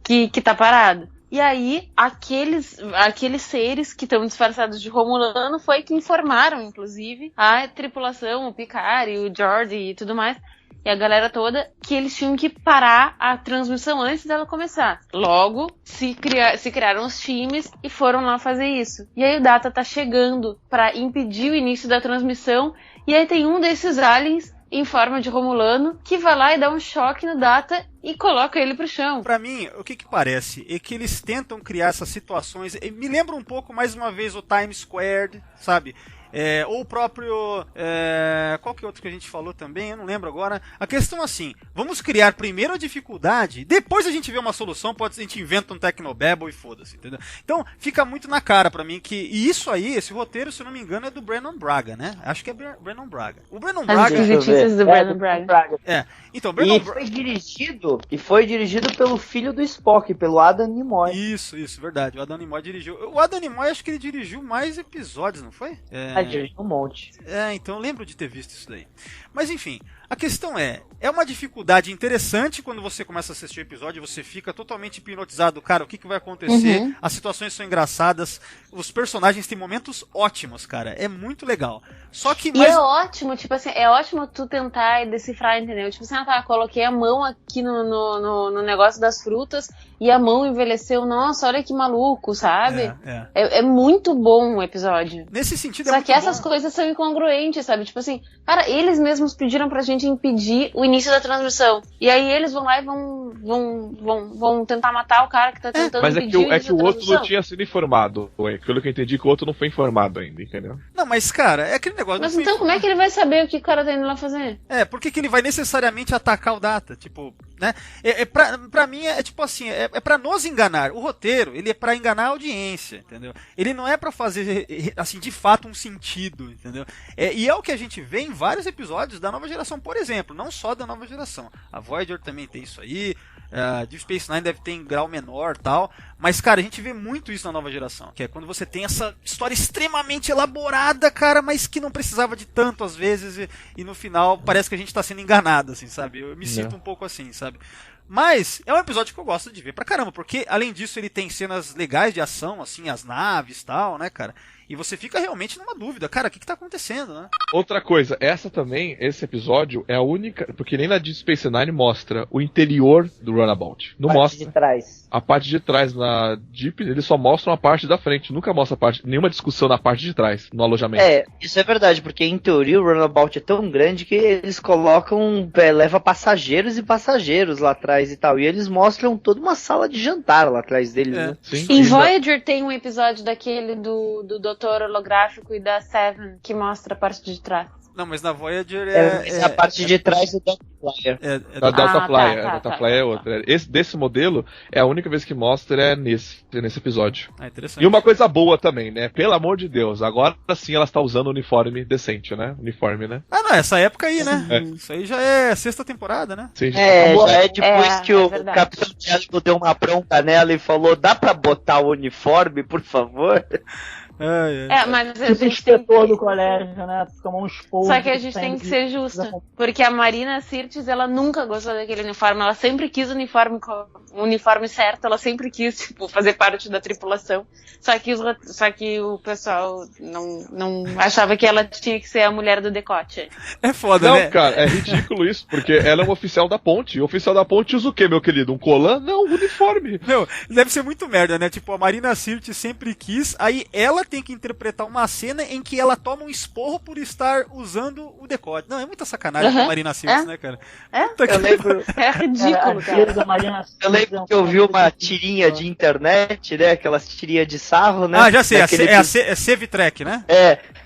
que tá parado. E aí, aqueles seres que estão disfarçados de romulano foi que informaram, inclusive, a tripulação, o Picard e o Geordi e tudo mais, e a galera toda, que eles tinham que parar a transmissão antes dela começar. Logo, se criaram os times e foram lá fazer isso. E aí o Data tá chegando pra impedir o início da transmissão, e aí tem um desses aliens em forma de romulano, que vai lá e dá um choque no Data e coloca ele pro chão. Pra mim, o que parece é que eles tentam criar essas situações, me lembra um pouco, mais uma vez, o Times Squared, sabe? Ou o próprio... qual que é outro que a gente falou também? Eu não lembro agora. A questão assim, vamos criar primeiro a dificuldade, depois a gente vê uma solução, a gente inventa um Tecnobabble e foda-se, entendeu? Então, fica muito na cara pra mim que... E isso aí, esse roteiro, se eu não me engano, é do Brannon Braga, né? Acho que é Brannon Braga. O Brannon As Braga... esquisitices do Brannon Braga. Então, Brannon E foi dirigido pelo filho do Spock, pelo Adam Nimoy. Isso, verdade. O Adam Nimoy dirigiu. O Adam Nimoy, acho que ele dirigiu mais episódios, não foi? Dirigiu um monte. Então eu lembro de ter visto isso daí. Mas enfim, a questão é uma dificuldade interessante quando você começa a assistir o episódio, você fica totalmente hipnotizado, cara, o que vai acontecer, as situações são engraçadas, os personagens têm momentos ótimos, cara, é muito legal. Só que... E é ótimo, tipo assim, é ótimo tu tentar decifrar, entendeu? Tipo assim, coloquei a mão aqui no negócio das frutas e a mão envelheceu, nossa, olha que maluco, sabe? É muito bom o episódio. Nesse sentido Só que essas coisas são incongruentes, sabe? Tipo assim, cara, eles mesmos pediram pra gente impedir o início da transmissão. E aí eles vão lá e vão tentar matar o cara que tá tentando impedir o início da transmissão. Mas é que o outro não tinha sido informado. Pelo que eu entendi, que o outro não foi informado ainda, entendeu? Não, mas cara, é aquele negócio... Mas então como é que ele vai saber o que o cara tá indo lá fazer? Por que ele vai necessariamente atacar o Data? Tipo, né? Pra mim é tipo assim, é pra nos enganar. O roteiro, ele é pra enganar a audiência, entendeu? Ele não é pra fazer, assim, de fato um sentido, entendeu? E é o que a gente vê em vários episódios da nova geração, por exemplo, não só da nova geração. A Voyager também tem isso aí, Deep Space Nine deve ter em grau menor, tal, mas cara, a gente vê muito isso na nova geração, que é quando você tem essa história extremamente elaborada, cara, mas que não precisava de tanto às vezes, e no final parece que a gente tá sendo enganado, assim, sabe? Eu me sinto um pouco assim, sabe? Mas é um episódio que eu gosto de ver pra caramba, porque além disso ele tem cenas legais de ação, assim, as naves e tal, né, cara? E você fica realmente numa dúvida, cara, o que tá acontecendo, né? Outra coisa, esse episódio é a única, porque nem na Deep Space Nine mostra o interior do Runabout. Não mostra. De trás. A parte de trás na Deep, eles só mostram a parte da frente, nunca mostra nenhuma discussão na parte de trás, no alojamento. Isso é verdade, porque em teoria o Runabout é tão grande que eles colocam, leva passageiros e passageiros lá atrás e tal, e eles mostram toda uma sala de jantar lá atrás deles, né? Sim. Em Voyager tem um episódio daquele do Doutor Holográfico e da Seven que mostra a parte de trás. Não, mas na Voyager a parte de trás do Delta Flyer. A Delta Flyer, tá, a Delta Flyer é outra. Desse modelo, é a única vez que mostra nesse episódio. Interessante. E uma coisa boa também, né? Pelo amor de Deus, agora sim ela está usando uniforme decente, né? Uniforme, né? Não, essa época aí, né? Isso aí já é a 6ª temporada, né? Sim, já é depois que o Capitão Diálogo deu uma bronca nela e falou, dá pra botar o uniforme, por favor? Mas a Tipo gente inspetor do colégio, né? Tomar um esporro. Só que a gente tem que ser justa. Porque a Marina Sirtis, ela nunca gostou daquele uniforme. Ela sempre quis o uniforme certo. Ela sempre quis, tipo, fazer parte da tripulação. Só que o pessoal não achava que ela tinha que ser a mulher do decote. É foda, né? Não, cara, é ridículo isso. Porque ela é uma oficial da ponte. E o oficial da ponte usa o quê, meu querido? Um colã? Não, um uniforme. Meu, deve ser muito merda, né? Tipo, a Marina Sirtis sempre quis. Aí ela tem que interpretar uma cena em que ela toma um esporro por estar usando o decote. Não, é muita sacanagem com a Marina Sirtis, né, cara? Eu lembro... É ridículo, cara. Eu lembro que eu vi uma tirinha de internet, né? Aquelas tirinhas de sarro, né? Já sei, é Save Track, né?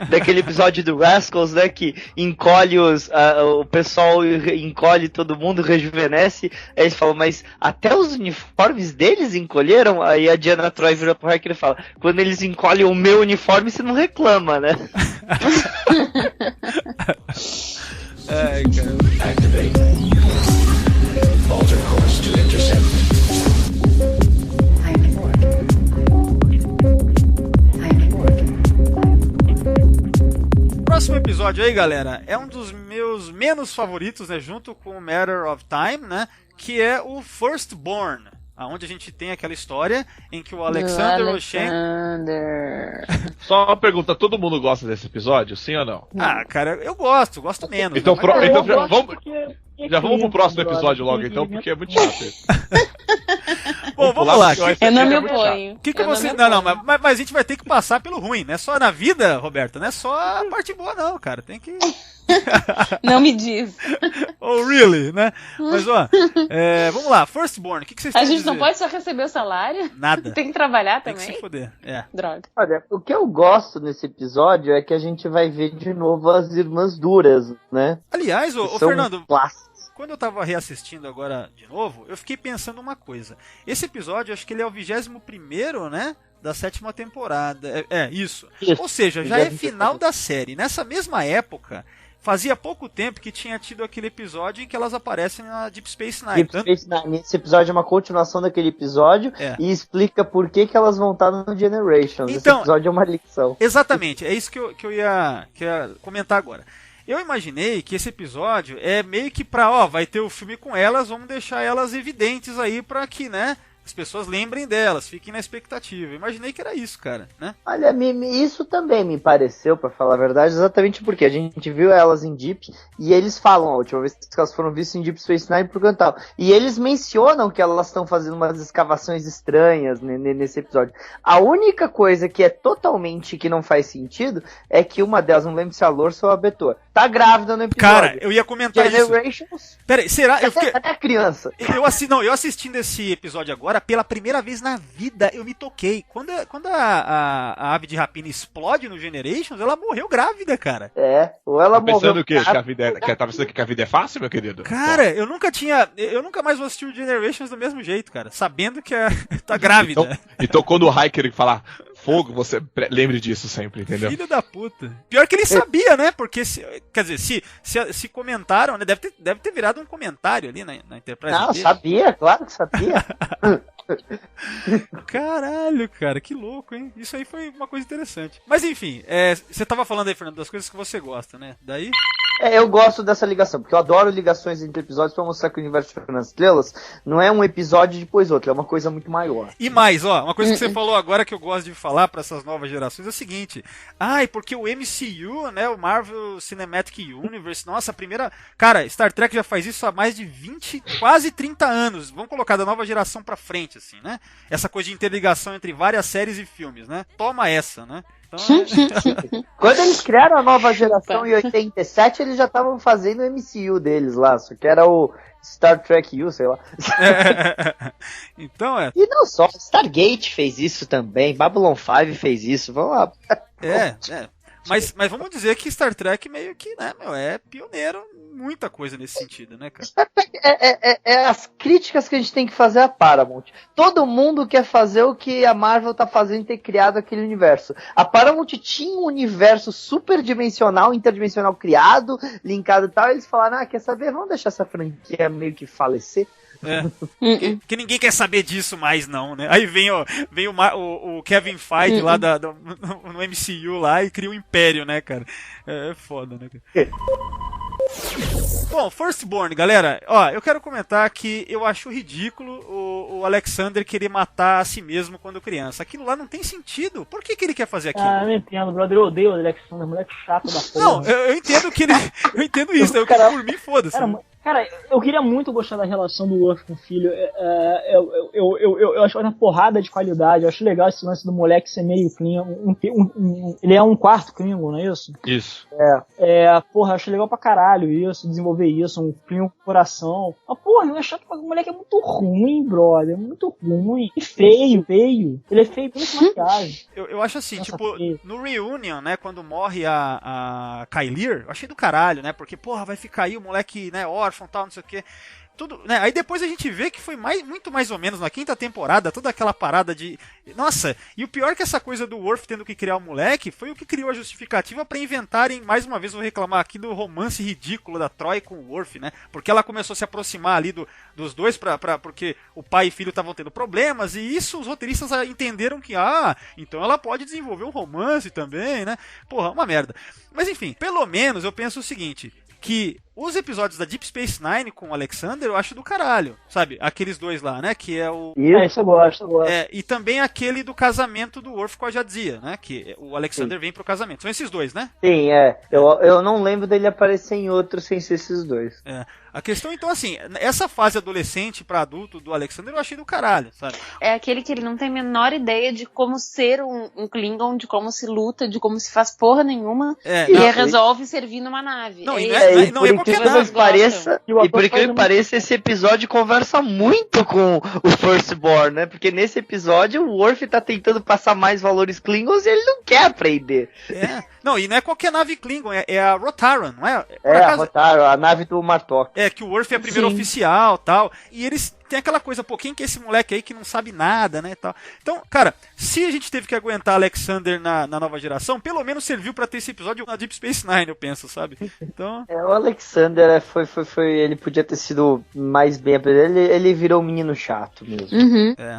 Daquele episódio do Rascals, né? Que encolhe o pessoal encolhe todo mundo, rejuvenesce. Aí eles falam, mas até os uniformes deles encolheram? Aí a Diana Troy vira pro Riker e fala, quando eles encolhem o meu uniforme, você não reclama, né? Ai, cara. Activate. Alter course to intercept. Próximo episódio aí, galera, é um dos meus menos favoritos, né? Junto com o Matter of Time, né? Que é o Firstborn. Onde a gente tem aquela história em que o Alexander O'Shea... Só uma pergunta, todo mundo gosta desse episódio, sim ou não? Cara, eu gosto menos. Então, Eu gosto vamos... porque Já vamos pro próximo episódio logo, então, porque é muito chato isso. Bom, vamos lá. Eu não me oponho. O que você... Não, mas a gente vai ter que passar pelo ruim, não é só na vida, Roberta, não é só a parte boa não, cara, tem que... Não me diz. Oh, really, né? Mas, ó, vamos lá, Firstborn, o que vocês têm A a dizer? gente não pode só receber o salário? Nada. Tem que trabalhar Tem também? que se foder, Droga. Olha, o que eu gosto nesse episódio é que a gente vai ver de novo as Irmãs Duras, né? Aliás, Que ô são Fernando, clássicos. quando eu tava reassistindo agora de novo, eu fiquei pensando uma coisa. Esse episódio, acho que ele é o 21º, né? Da 7ª temporada. Isso. Isso. Ou seja, já é final da série. Nessa mesma época, fazia pouco tempo que tinha tido aquele episódio em que elas aparecem na Deep Space Nine. Deep Space Nine. Esse episódio é uma continuação daquele episódio e explica por que elas vão estar no Generations. Esse Então, episódio é uma lição. Exatamente, é isso que eu ia comentar agora. Eu imaginei que esse episódio é meio que pra, vai ter o filme com elas, vamos deixar elas evidentes aí pra que, né, as pessoas lembrem delas, fiquem na expectativa. Eu imaginei que era isso, cara, né? Olha, isso também me pareceu, pra falar a verdade, exatamente porque a gente viu elas em Deep e eles falam, a última vez que elas foram vistas em Deep Space Nine por Cantal. E eles mencionam que elas estão fazendo umas escavações estranhas nesse episódio. A única coisa que é totalmente que não faz sentido é que uma delas, não lembro se é a Lorsa ou a Betor, tá grávida no episódio. Cara, eu ia comentar Generations, isso. Peraí, será? Eu fiquei... Até a criança. Eu assistindo esse episódio agora, pela primeira vez na vida, eu me toquei. Quando a ave de rapina explode no Generations, ela morreu grávida, cara. Ou ela morreu. Pensando o quê? Tá pensando que a vida é fácil, meu querido? Cara, eu nunca mais vou assistir o Generations do mesmo jeito, cara. Sabendo que tá grávida. Então quando o Hiker falar fogo, você lembre disso sempre, entendeu? Filho da puta. Pior que ele sabia, né? Porque, quer dizer, se comentaram, né? Deve ter virado um comentário ali na Enterprise. Não, dele. sabia, claro que sabia. Caralho, cara, que louco, hein? Isso aí foi uma coisa interessante. Mas enfim, você tava falando aí, Fernando, das coisas que você gosta, né? Daí... Eu gosto dessa ligação, porque eu adoro ligações entre episódios pra mostrar que o universo de Fernando Estrelas não é um episódio depois outro, é uma coisa muito maior. E mais, uma coisa que você falou agora que eu gosto de falar pra essas novas gerações é o seguinte, porque o MCU, né, o Marvel Cinematic Universe, nossa, a primeira... Cara, Star Trek já faz isso há mais de 20, quase 30 anos, vamos colocar da nova geração pra frente, assim, né? Essa coisa de interligação entre várias séries e filmes, né? Toma essa, né? Então, Quando eles criaram a nova geração em 87, eles já estavam fazendo o MCU deles lá, só que era o Star Trek U, sei lá. Então E não só, Stargate fez isso também, Babylon 5 fez isso, vamos lá. Mas vamos dizer que Star Trek meio que, né, é pioneiro em muita coisa nesse sentido, né, cara? Star Trek é as críticas que a gente tem que fazer à Paramount. Todo mundo quer fazer o que a Marvel tá fazendo, ter criado aquele universo. A Paramount tinha um universo superdimensional, interdimensional criado, linkado e tal, e eles falaram, quer saber, vamos deixar essa franquia meio que falecer. Que ninguém quer saber disso mais, não, né? Aí vem o Kevin Feige lá no MCU lá e cria um império, né, cara? É foda, né, cara? Bom, Firstborn, galera, eu quero comentar que eu acho ridículo o Alexander querer matar a si mesmo quando criança. Aquilo lá não tem sentido. Por que ele quer fazer aquilo? Eu não entendo, brother. Eu odeio o Alexander, moleque chato da porra. Não, eu entendo que ele. Eu entendo isso. Por mim, foda-se. Cara, eu queria muito gostar da relação do Worf com o filho. Eu acho uma porrada de qualidade. Eu acho legal esse lance do moleque ser meio Klingon. Ele é um quarto Klingon, não é isso? Isso. Porra, eu acho legal pra caralho isso, desenvolver isso, um Klingon com coração. Mas, porra, não é chato porque o moleque é muito ruim, brother. É muito ruim. E feio. Ele é feio pela maquiagem. Eu acho assim, no Reunion, né, quando morre a Kylir, eu achei do caralho, né? Porque, porra, vai ficar aí o moleque, né, órfão, tal, não sei o que. Tudo, né? Aí depois a gente vê que foi muito mais ou menos na 5ª temporada, toda aquela parada de... Nossa, e o pior é que essa coisa do Worf tendo que criar o moleque foi o que criou a justificativa pra inventarem, mais uma vez vou reclamar aqui do romance ridículo da Troi com o Worf, né? Porque ela começou a se aproximar ali dos dois porque o pai e filho estavam tendo problemas, e isso os roteiristas entenderam que, então ela pode desenvolver um romance também, né? Porra, uma merda. Mas enfim, pelo menos eu penso o seguinte, que os episódios da Deep Space Nine com o Alexander eu acho do caralho, sabe? Aqueles dois lá, né? Que é o... Isso eu gosto. e também aquele do casamento do Worf com a Jadzia, né? Que o Alexander vem pro casamento. São esses dois, né? Sim, eu não lembro dele aparecer em outro sem ser esses dois. A questão, então, assim, essa fase adolescente pra adulto do Alexander eu achei do caralho, sabe? É aquele que ele não tem a menor ideia de como ser um Klingon, de como se luta, de como se faz porra nenhuma. E resolve servir numa nave. Não, Por é qualquer incrível nave. que pareça, e por incrível que pareça, esse episódio conversa muito com o Firstborn, né? Porque nesse episódio o Worf tá tentando passar mais valores Klingons e ele não quer aprender. Não, e não é qualquer nave Klingon, é a Rotaran, não é? A Rotaran, a nave do Martok. Que o Worf é a primeira oficial e tal. E eles têm aquela coisa, pô, quem que é esse moleque aí que não sabe nada, né, e tal. Então, cara, se a gente teve que aguentar Alexander na nova geração, pelo menos serviu pra ter esse episódio na Deep Space Nine, eu penso, sabe? Então... o Alexander ele podia ter sido mais bem apresentado. Ele virou um menino chato mesmo.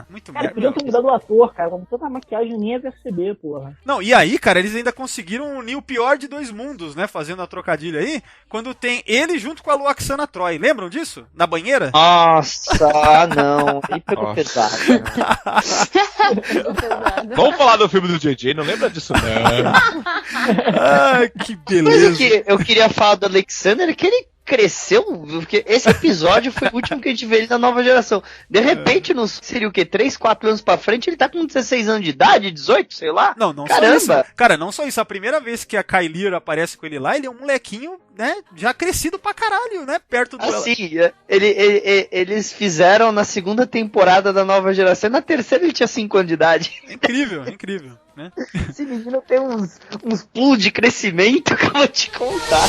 Muito Cara, podiam ter mudado o ator, cara. Com tanta maquiagem nem ia perceber, porra. Não, e aí, cara, eles ainda conseguiram unir o pior de dois mundos, né? Fazendo a trocadilha aí, quando tem ele junto com a Luoxana Troy. Lembram disso? Na banheira? Nossa, não. Aí pegou pesado. Vamos falar do filme do JJ, não lembra disso, não. Ai, que beleza. Mas o que eu queria falar do Alexander é que ele cresceu, porque esse episódio foi o último que a gente vê ele na nova geração. De repente, seria o quê? 3, 4 anos pra frente, ele tá com 16 anos de idade, 18, sei lá? Não Caramba. só isso. Cara, não só isso. A primeira vez que a Kylir aparece com ele lá, ele é um molequinho, né, já crescido pra caralho, né, perto do... Sim, eles fizeram na segunda temporada da nova geração, e na terceira ele tinha 5 anos de idade. Incrível, né? Esse menino tem uns pulos de crescimento que eu vou te contar.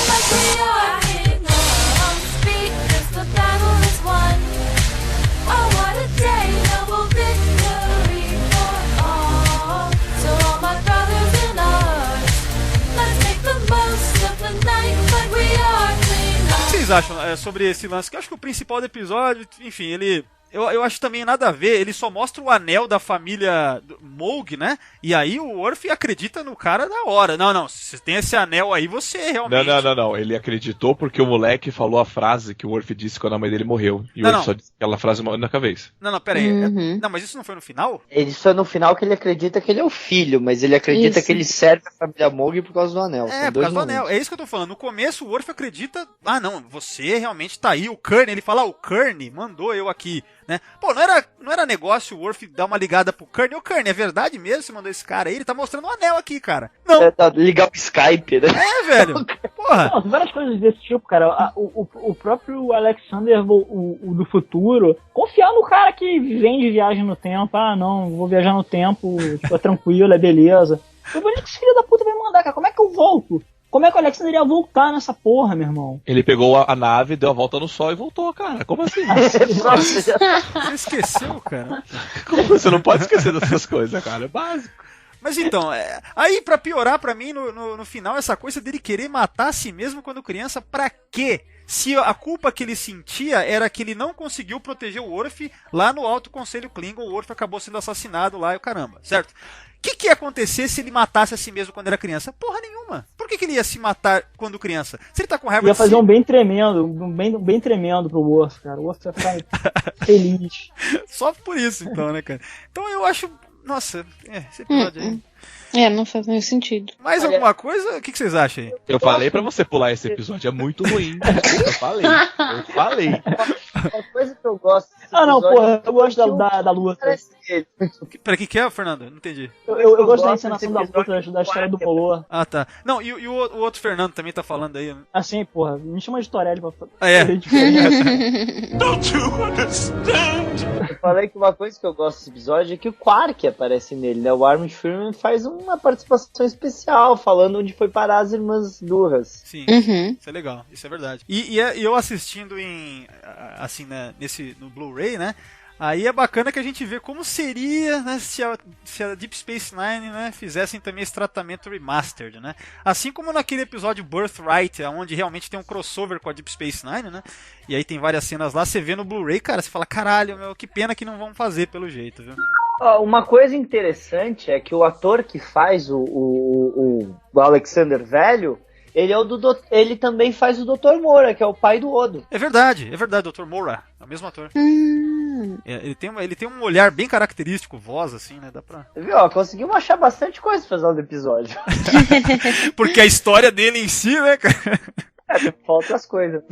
O que vocês acham sobre esse lance? Que eu acho que o principal do episódio, enfim, ele... Eu acho também nada a ver, ele só mostra o anel da família Moog, né? E aí o Worf acredita no cara da hora. Não, se você tem esse anel aí, você realmente... Não. Ele acreditou porque o moleque falou a frase que o Worf disse quando a mãe dele morreu. E o Worf só disse aquela frase uma única vez. Não, pera aí. Não, mas isso não foi no final? Isso é no final que ele acredita que ele é o filho, mas ele acredita que ele serve a família Moog por causa do anel. Por causa do anel. É isso que eu tô falando. No começo o Worf acredita... não, você realmente tá aí. O Kearney, ele fala, o Kearney mandou eu aqui. Né? Pô, não era negócio o Worf dar uma ligada pro Kearney. Ô, Kearney, é verdade mesmo? Você mandou esse cara aí? Ele tá mostrando um anel aqui, cara. Não. Ligar o Skype, né? Velho. Porra. Não, várias coisas desse tipo, cara. O próprio Alexander, o do futuro, confiar no cara que vem de viagem no tempo. Não, vou viajar no tempo, tô tranquilo, é beleza. Eu vou dizer que esse filho da puta vai mandar, cara. Como é que eu volto? Como é que o Alexander ia voltar nessa porra, meu irmão? Ele pegou a nave, deu a volta no sol e voltou, cara. Como assim? Você esqueceu, cara? Como você não pode esquecer dessas coisas, cara? É básico. Mas então, aí pra piorar pra mim, no final, essa coisa dele querer matar a si mesmo quando criança, pra quê? Se a culpa que ele sentia era que ele não conseguiu proteger o Worf lá no Alto Conselho Klingon, o Worf acabou sendo assassinado lá e o caramba, certo? O que ia acontecer se ele matasse a si mesmo quando era criança? Porra nenhuma. Por que ele ia se matar quando criança? Se ele tá com raiva ia fazer um bem tremendo, bem tremendo pro Worf, cara. O Worf ia ficar feliz. Só por isso, então, né, cara? Então eu acho... Nossa, esse episódio aí... não faz nenhum sentido. Mais alguma coisa? O que vocês acham aí? Eu falei pra você pular esse episódio, é muito ruim. Eu falei. Uma coisa que eu gosto desse porra, eu gosto da luta. Pera, o que é, Fernando? Não entendi. Eu gosto da encenação da luta, da história do Bolor. Ah, tá. Não, e o outro Fernando também tá falando aí. Assim, porra, me chama de Torelli pra Don't you understand? Eu falei que uma coisa que eu gosto desse episódio é que o Quark aparece nele, né? O Armin Freeman faz uma participação especial, falando onde foi parar as irmãs Durras. Sim, isso é legal, isso é verdade. E eu assistindo assim, né, no Blu-ray, né? Aí é bacana que a gente vê como seria, né, se a Deep Space Nine, né, fizessem também esse tratamento remastered, né? Assim como naquele episódio Birthright, onde realmente tem um crossover com a Deep Space Nine, né? E aí tem várias cenas lá, você vê no Blu-ray, cara, você fala, caralho, meu, que pena que não vão fazer pelo jeito, viu? Uma coisa interessante é que o ator que faz o Alexander velho, Ele é o ele também faz o Dr. Moura, que é o pai do Odo. É verdade, Dr. Moura, é o mesmo ator. Ele tem um olhar bem característico, voz assim, né? Dá pra... Viu? Ó, conseguimos achar bastante coisa pra fazer no episódio. Porque a história dele em si, né, cara? Faltam as coisas.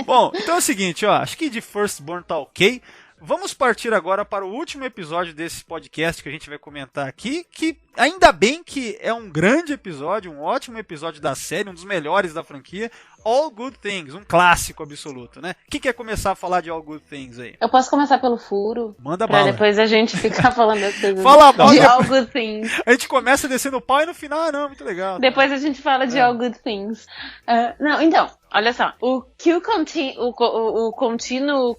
Bom, então é o seguinte, ó, acho que de Firstborn tá ok. Vamos partir agora para o último episódio desse podcast que a gente vai comentar aqui, que ainda bem que é um grande episódio, um ótimo episódio da série, um dos melhores da franquia, All Good Things, um clássico absoluto, né? Quem quer começar a falar de All Good Things aí? Eu posso começar pelo furo? Manda pra bala. depois a gente ficar falando das coisas Fala mal, de All Good Things. A gente começa descendo o pau e no final, não, muito legal. Depois a gente fala de All Good Things. Não, então, olha só. O Continuo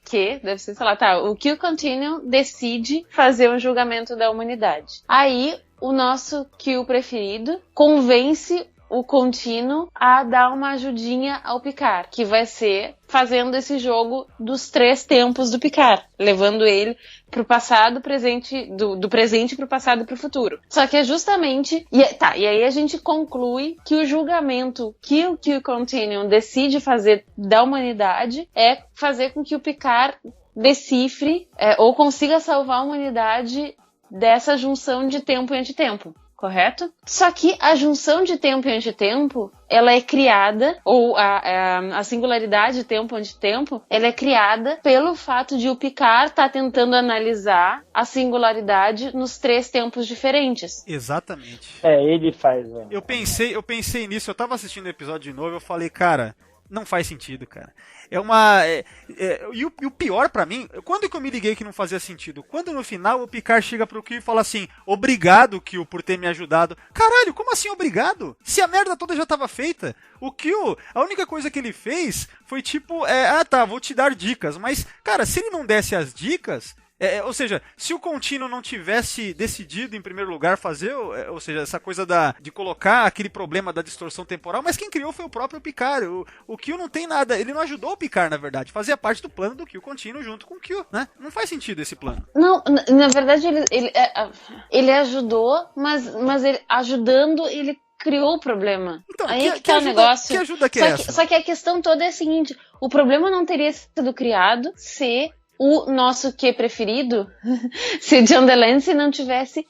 deve ser, sei lá, tá. O Q Continuo decide fazer um julgamento da humanidade. Aí, o nosso Q preferido convence o Continuo a dar uma ajudinha ao Picard, que vai ser fazendo esse jogo dos 3 tempos do Picard, levando ele pro passado, presente, do presente pro passado e pro futuro. Só que é justamente... E aí a gente conclui que o julgamento que o Q Continuum decide fazer da humanidade é fazer com que o Picard decifre ou consiga salvar a humanidade dessa junção de tempo e antitempo. Correto? Só que a junção de tempo e antitempo, ela é criada, ou a singularidade de tempo e antitempo, ela é criada pelo fato de o Picard estar tentando analisar a singularidade nos 3 tempos diferentes. Exatamente. Ele faz. Eu pensei nisso, eu tava assistindo o episódio de novo, eu falei, cara... Não faz sentido, cara. E o pior pra mim, quando que eu me liguei que não fazia sentido? Quando no final o Picard chega pro Q e fala assim, obrigado, Q, por ter me ajudado. Caralho, como assim obrigado? Se a merda toda já tava feita. O Q, a única coisa que ele fez foi tipo, vou te dar dicas. Mas, cara, se ele não desse as dicas... ou seja, se o Continuo não tivesse decidido em primeiro lugar fazer, ou seja, essa coisa de colocar aquele problema da distorção temporal, mas quem criou foi o próprio Picard. O Q não tem nada, ele não ajudou o Picard, na verdade, fazia parte do plano do Q Continuo junto com o Q, né? Não faz sentido esse plano. Não, na verdade ele ajudou, mas ele, ajudando, ele criou o problema. Então, aí que tá o negócio. Que ajuda que é essa? Só que a questão toda é a seguinte, o problema não teria sido criado se o nosso Q preferido, se John DeLancey não tivesse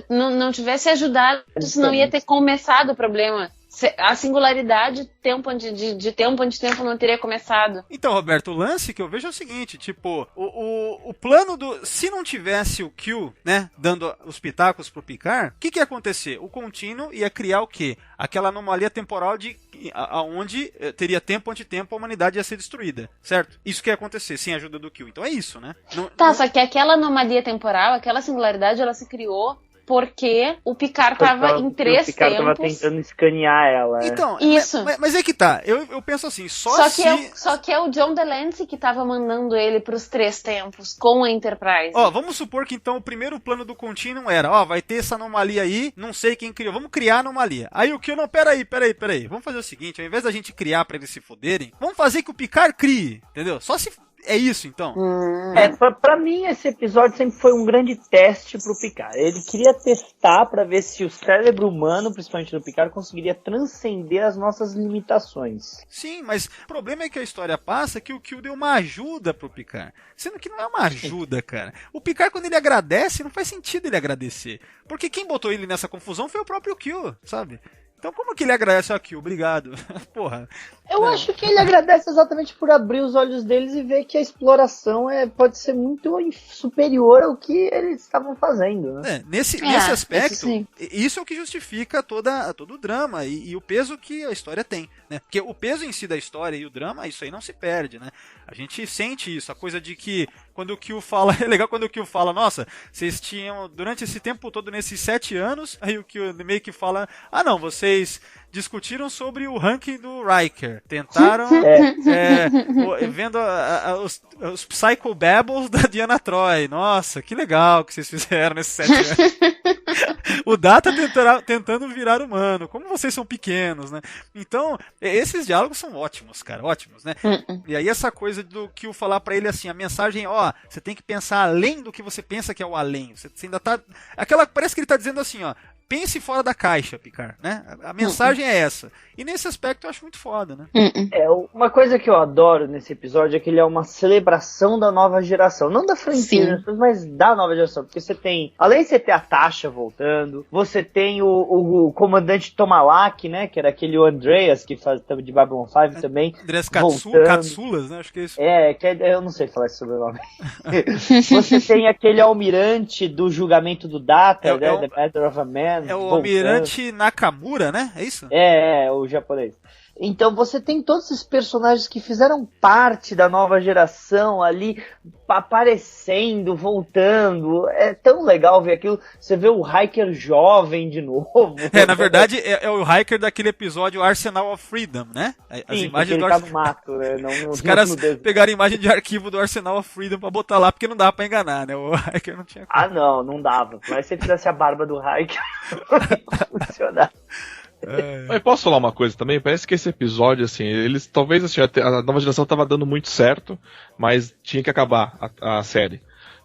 não tivesse ajudado, senão ia ter começado o problema. A singularidade de tempo antitempo não teria começado. Então, Roberto, o lance que eu vejo é o seguinte, tipo, o plano do... Se não tivesse o Q, né, dando os pitacos pro Picard, o que ia acontecer? O Continuo ia criar o quê? Aquela anomalia temporal aonde teria tempo antitempo, a humanidade ia ser destruída, certo? Isso que ia acontecer, sem a ajuda do Q. Então é isso, né? Só que aquela anomalia temporal, aquela singularidade, ela se criou porque o Picard tava em 3 tempos. O Picard tava tentando escanear ela. Então, isso. Mas é que tá. Eu penso assim, só que é o John DeLancey que tava mandando ele pros 3 tempos com a Enterprise. Vamos supor que então o primeiro plano do Continuum era, vai ter essa anomalia aí, não sei quem criou, vamos criar a anomalia. Aí o que não, peraí. Vamos fazer o seguinte, ao invés da gente criar pra eles se foderem, vamos fazer que o Picard crie, entendeu? Só se... É isso, então? Pra mim, esse episódio sempre foi um grande teste pro Picard. Ele queria testar pra ver se o cérebro humano, principalmente do Picard, conseguiria transcender as nossas limitações. Sim, mas o problema é que a história passa que o Q deu uma ajuda pro Picard. Sendo que não é uma ajuda, cara. O Picard, quando ele agradece, não faz sentido ele agradecer. Porque quem botou ele nessa confusão foi o próprio Q, sabe? Então como que ele agradece aqui? Obrigado. Porra. Eu acho que ele agradece exatamente por abrir os olhos deles e ver que a exploração pode ser muito superior ao que eles estavam fazendo, né? Nesse aspecto, isso é o que justifica todo o drama e o peso que a história tem, né? Porque o peso em si da história e o drama, isso aí não se perde, né? A gente sente isso, a coisa de que quando o Q fala, é legal quando o Q fala, nossa, vocês tinham, durante esse tempo todo, nesses 7 anos, aí o Q meio que fala, não, vocês discutiram sobre o ranking do Riker, tentaram, vendo os Psychobabbles da Diana Troy, nossa, que legal que vocês fizeram nesses 7 anos. O Data tentando virar humano, como vocês são pequenos, né? Então, esses diálogos são ótimos, cara, ótimos, né? E aí essa coisa do Q falar pra ele assim, a mensagem, você tem que pensar além do que você pensa que é o além. Você ainda tá... parece que ele tá dizendo assim, pense fora da caixa, Picard, né? A mensagem é essa. E nesse aspecto eu acho muito foda, né? Uma coisa que eu adoro nesse episódio é que ele é uma celebração da nova geração. Não da franquia, mas da nova geração. Porque você tem, além de você ter a Tasha voltando, você tem o comandante Tomalak, né? Que era aquele Andreas, que faz de Babylon 5 também. Andreas Katsulas, né? Acho que é isso. Eu não sei falar esse sobrenome. Você tem aquele almirante do julgamento do Data, né? The Matter of a Man. É o almirante Nakamura, né? É isso? O japonês. Então você tem todos esses personagens que fizeram parte da nova geração ali, aparecendo, voltando. É tão legal ver aquilo. Você vê o Hiker jovem de novo. Na verdade, é o Hiker daquele episódio Arsenal of Freedom, né? As Sim, imagens do ele tá no mato, né? Os caras pegaram a imagem de arquivo do Arsenal of Freedom pra botar lá, porque não dá pra enganar, né? O Hiker não tinha como. Não dava. Mas se fizesse a barba do Hiker, não ia funcionar. Mas posso falar uma coisa também? Parece que esse episódio, assim, eles talvez assim, a nova geração tava dando muito certo, mas tinha que acabar a série.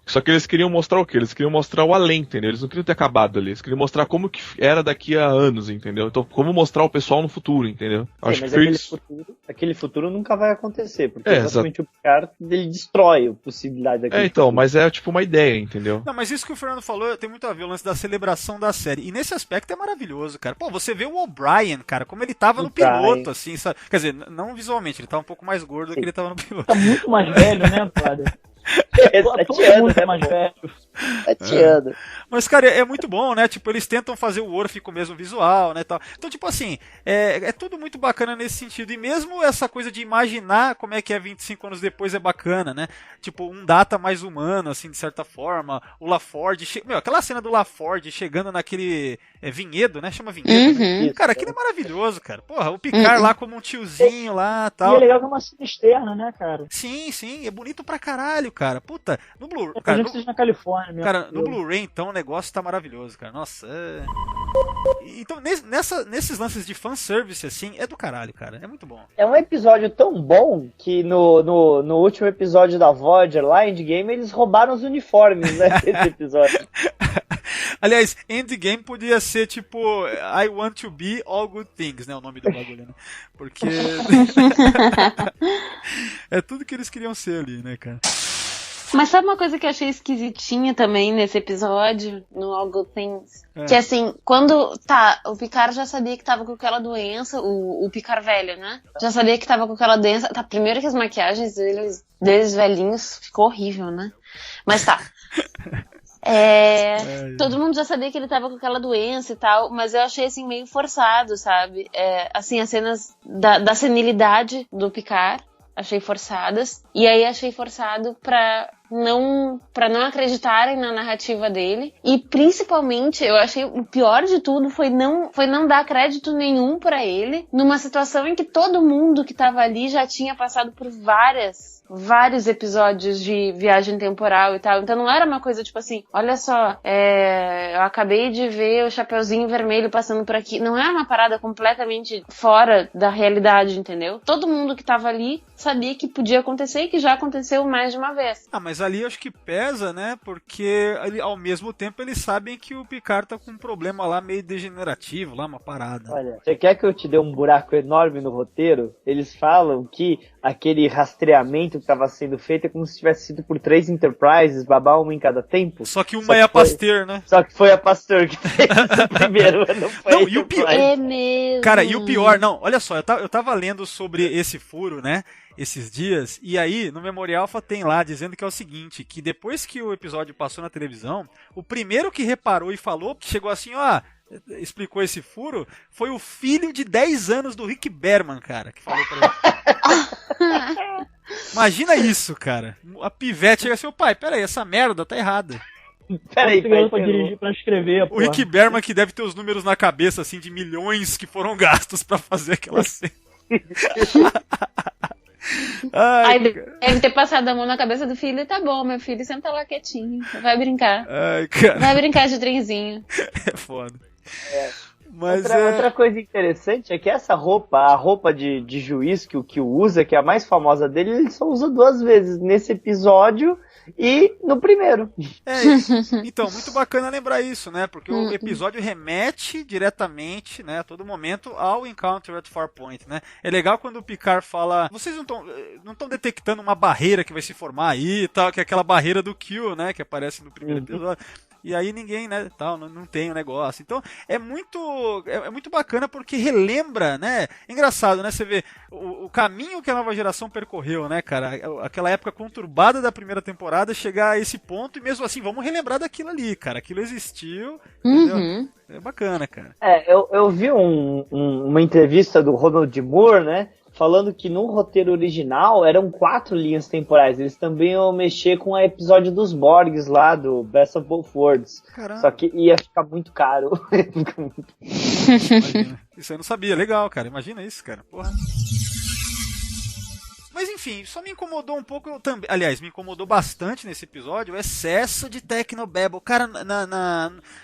Só que eles queriam mostrar o quê? Eles queriam mostrar o além, entendeu? Eles não queriam ter acabado ali. Eles queriam mostrar como que era daqui a anos, entendeu? Então, como mostrar o pessoal no futuro, entendeu? Acho mas que aquele futuro nunca vai acontecer, porque exatamente o Picard, ele destrói a possibilidade daquele futuro. Mas é tipo uma ideia, entendeu? Não, mas isso que o Fernando falou tem muito a ver, o lance da celebração da série. E nesse aspecto é maravilhoso, cara. Pô, você vê o O'Brien, cara, como ele tava no piloto, assim, sabe? Quer dizer, não visualmente, ele tava um pouco mais gordo do que ele tava no piloto. Tá muito mais velho, né, brother? 7 anos, muito mais velho. 7 anos. Mas, cara, é muito bom, né? Tipo, eles tentam fazer o Worf com o mesmo visual, né, tal. Então, tipo assim, é tudo muito bacana nesse sentido. E mesmo essa coisa de imaginar como é que é 25 anos depois é bacana, né? Tipo, um Data mais humano, assim, de certa forma. O LaForge... aquela cena do LaForge chegando naquele vinhedo, né? Chama vinhedo, né? Cara, aquilo é maravilhoso, cara. Porra, o Picard lá como um tiozinho lá, tal. E é legal que é uma cena externa, né, cara? Sim, é bonito pra caralho, cara. Puta, no Blu-ray... A gente esteja na Califórnia mesmo. Cara, no Blu-ray, então, o negócio tá maravilhoso, cara. Nossa, Então, nesses lances de fanservice, assim, é do caralho, cara. É muito bom. É um episódio tão bom que no último episódio da Voyager, lá, Endgame, eles roubaram os uniformes, né, desse episódio. Aliás, Endgame podia ser, tipo, I want to be all good things, né, o nome do bagulho, né? Porque... é tudo que eles queriam ser ali, né, cara? Mas sabe uma coisa que eu achei esquisitinha também nesse episódio, no All Good Things? Que assim, quando o Picard já sabia que tava com aquela doença, o Picard velho, né? Já sabia que tava com aquela doença. Tá, primeiro que as maquiagens deles velhinhos ficou horrível, né? Mas tá. Todo mundo já sabia que ele tava com aquela doença e tal, mas eu achei assim meio forçado, sabe? Assim, as cenas da senilidade do Picard. Achei forçadas. E aí achei forçado pra não acreditarem na narrativa dele. E principalmente, eu achei o pior de tudo foi não dar crédito nenhum pra ele numa situação em que todo mundo que tava ali já tinha passado por vários episódios de viagem temporal e tal. Então não era uma coisa tipo assim, olha só, eu acabei de ver o Chapeuzinho Vermelho passando por aqui. Não é uma parada completamente fora da realidade, entendeu? Todo mundo que tava ali sabia que podia acontecer e que já aconteceu mais de uma vez. Mas ali eu acho que pesa, né? Porque ao mesmo tempo eles sabem que o Picard tá com um problema lá meio degenerativo, lá uma parada. Olha, você quer que eu te dê um buraco enorme no roteiro? Eles falam que aquele rastreamento que estava sendo feito é como se tivesse sido por 3 Enterprises, babá uma em cada tempo. Só que uma é a Pasteur, né? Só que foi a Pasteur que fez o primeiro, não foi não, e o pior, é mesmo. Cara, e o pior, não, olha só, eu tava lendo sobre esse furo, né? Esses dias, e aí no Memorial Alpha tem lá dizendo que é o seguinte, que depois que o episódio passou na televisão, o primeiro que reparou e falou, que chegou assim, explicou esse furo, foi o filho de 10 anos do Rick Berman, cara, que falou pra ele. Imagina isso, cara. A pivete chega assim, pai, peraí, essa merda tá errada. Peraí, pra dirigir, pra escrever, o Rick Berman que deve ter os números na cabeça, assim, de milhões que foram gastos pra fazer aquela cena. Aí deve ter passado a mão na cabeça do filho e tá bom, meu filho, senta lá quietinho, vai brincar. Ai, cara. Vai brincar de trenzinho. É foda. Mas outra coisa interessante é que essa roupa, a roupa de juiz que o Q usa, que é a mais famosa dele, ele só usa 2 vezes, nesse episódio e no primeiro. Então, muito bacana lembrar isso, né? Porque o episódio remete diretamente, né, a todo momento ao Encounter at Farpoint, né? É legal quando o Picard fala, vocês não estão detectando uma barreira que vai se formar aí e tal, que é aquela barreira do Q, né, que aparece no primeiro episódio. E aí ninguém, né, tal, não tem o negócio. Então, é muito bacana porque relembra, né? Engraçado, né? Você vê o caminho que a nova geração percorreu, né, cara? Aquela época conturbada da primeira temporada, chegar a esse ponto e mesmo assim, vamos relembrar daquilo ali, cara. Aquilo existiu, entendeu? É bacana, cara. Eu vi uma entrevista do Ronald Moore, né? Falando que no roteiro original eram 4 linhas temporais. Eles também iam mexer com o episódio dos Borgs lá, do Best of Both Worlds. Caramba. Só que ia ficar muito caro. Imagina. Isso eu não sabia. Legal, cara. Imagina isso, cara. Porra. Mas enfim, só me incomodou um pouco também. Aliás, me incomodou bastante nesse episódio o excesso de Technobabble. Cara,